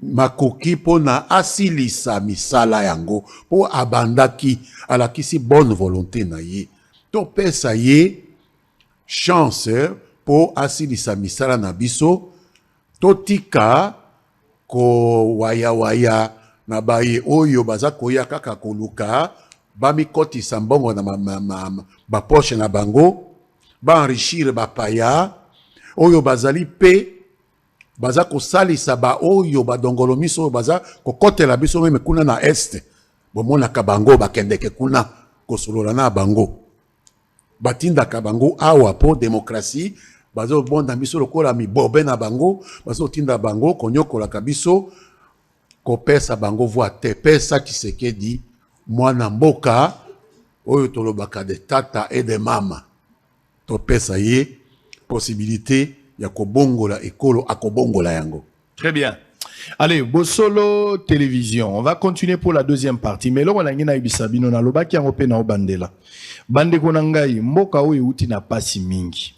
makoki pona asilisa misala yango po abandaki alakisi bonne volonté na ye. To pesa ye chance po asilisa misala na biso. To tika ko waya na baye oyo baza koya kaka koluka bami koti sambongo na ba poche na bango ba enrichir ba paya oyo bazali pe baza kosalisa ba oyo badongolo miso baza kokotela biso meme kuna na este bomona ka bango bakendeke kuna kosolola na bango batinda ka bango awa po demokrasi bazo bonda biso lokola mibobe na bango bazo tinda bango konyokola ka biso kopesa bango voa te pesa Tshisekedi mwana mboka oyo tolobaka de tata et de mama to pesa ye possibilité ya kobongola ekolo akobongola yango. Très bien. Allez, Bosolo Télévision. On va continuer pour la deuxième partie. Mais là, on a une ibisabino na loba ki angope na obandela. Bande konangai mboka oyo uti na pasi mingi.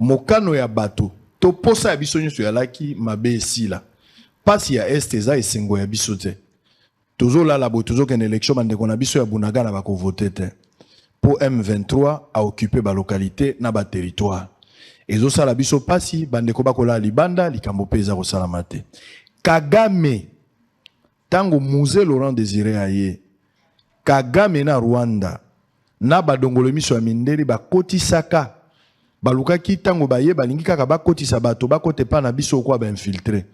Mokano ya bato. To posa ya biso nyonso ya laki mabe esila. Pasi ya esteza esengo ya biso te. Tozo la labo tozo ken élection bande kona biso ya bunaga na bako voter te. Pour M23 a occupé ba localité na ba territoire. Ezo sala biso pasi bande ko bakola libanda likambo peza ko sala mate. Kagame tango Musée Laurent Désiré aye. Kagame na Rwanda na badongolo miso ya mindeli ba kotisaka baluka ki tango baye balingi kaka bakotisa bato bakote pa na biso kwa ba infiltré.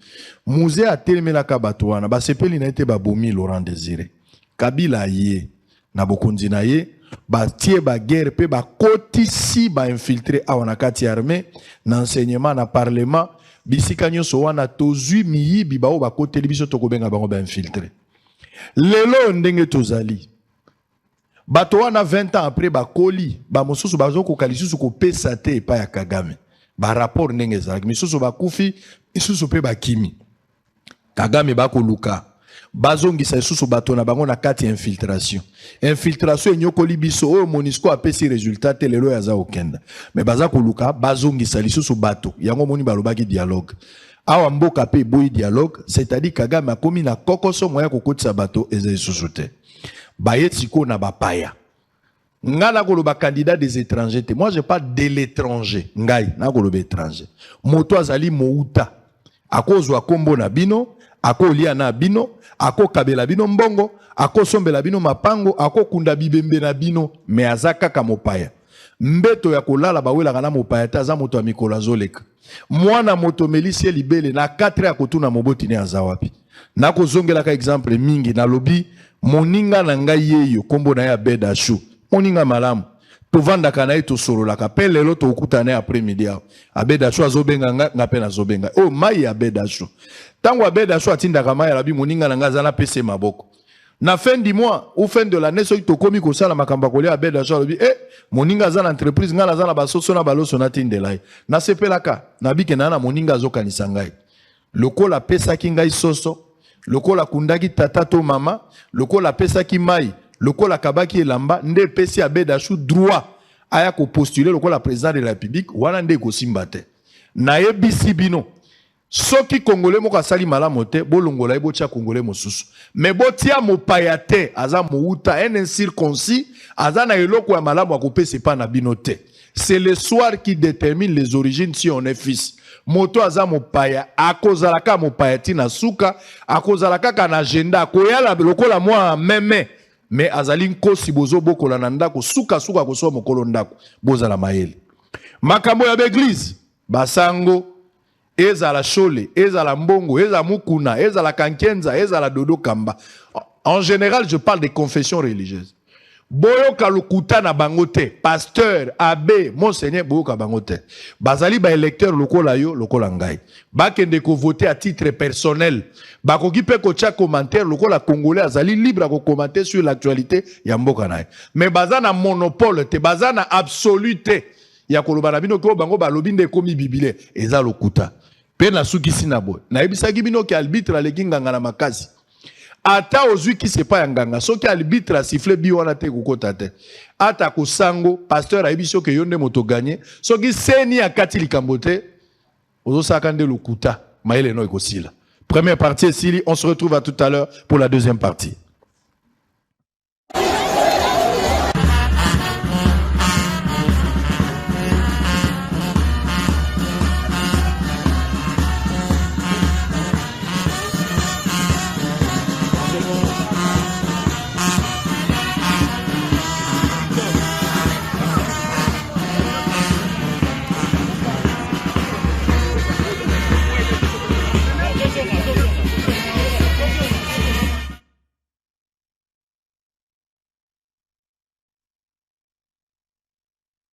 Musée a telemela ka bato wana ba sepeli na ete babomi Laurent Désiré. Kabila aye na bokonzi na ye ba tie ba guerre pe ba kotisi ba infiltré awana kati armée na enseignement na parlement bisika nyonso wana tozui miyibi ba o ba koteli biso tokobenga bango ba infiltré. Lelo ndenge tozali bato wana 20 ans après bakoli ba mosusu bazo ko kalisusu ko pesa te pa ya Kagame ba rapport ndenge ezalaki misusu bakufi misusu pe bakimi Kagame bakoluka bazongisa lisusu bato na bango na kati infiltration enyokoli biso oyo Monisco apesi résultat te lelo yaza okenda mais baza koluka bazongisa lisusu bato yango moni balobaki dialogue awa mboka pe boyi dialogue c'est-à-dire Kagame akomi na kokoso moya kokotisa bato eza lisusu te bayetiko na bapaya ngana koloba candidat des étrangers te moi je parle de l'étranger ngai na koloba étranger moto azali mouta akozwa kombo na bino akolia na bino akokabela bino mbongo akosombela bino mapango akokunda bibembe na bino me azaka kaka mopaya mbeto ya kolala bawela kana mopaya ta za moto ya mikolo azoleka mwana moto Melisie Libele na 4 ya kotuna moboti ne azawapi nakozongela ka exemple mingi na lobi moninga na ngai yeyo kombo na ya Bedashu moninga malamu tovanda kana ito solola ka pe lelo to okutana après midi Abedashu azobenga nga pe nazobenga oh mai Abedashu tango Abedashu atinda kama ya labi moninga na ngaza na pese maboko na fin du mois ou fin de l'année so to komi ko sala makamba ko lia Abedashu lobi moninga za na entreprise ngala za na basoso na baloso na tindela na sepelaka na bike na moninga azokanisa ngai lokola pesa ki ngai soso lokola kundaki tata to mama lokola pesa ki mai lokola kabaki elamba nde pesi Abedashu droit aya ko postuler lokola président de la République wana nde ko simba te na yebisi bino soki congolais moko asali malamu te bolongola ebotia congolais mosusu mais botia mopaya te aza mouta un incirconcis aza na eloko ya malamu akopesa pa na bino te c'est le soir qui détermine les origines si on est fils moto aza mopaya akozalaka mopaya tina suka akozalaka kana agenda akoyala lokola mwa meme mais azali nkosi bozo bokola na ndako suka koso mokolo ndako bozala mayele makambo ya l'église basango ezala shole ezala mbongo ezala mukuna ezala kankenza ezala dodo kamba en général je parle des confessions religieuses boyoka lokuta na bangote pasteur abbé monseigneur boyoka bangote bazali ba électeur lokola yo lokola ngai bakende ko voter à titre personnel bakoki pe ko tia commentaire lokola congolais azali libre ko commenter sur l'actualité ya mboka naye mais bazana monopole te bazana absoluté ya koloba na bino ko bango balobi nde komi bibile eza lokuta pe na sukisi na boy na ebisaki bino ki arbitre aleki nganga na makasi ata ozwi ki sepa ya nganga soki arbitre a siffle bi wana te kokota te ata ko sango pasteur ayebiso ke yonde moto gagner soki seni akati likambo te ozosaka nde lokuta mayele no ekosila première partie Sili on se retrouve à tout à l'heure pour la deuxième partie.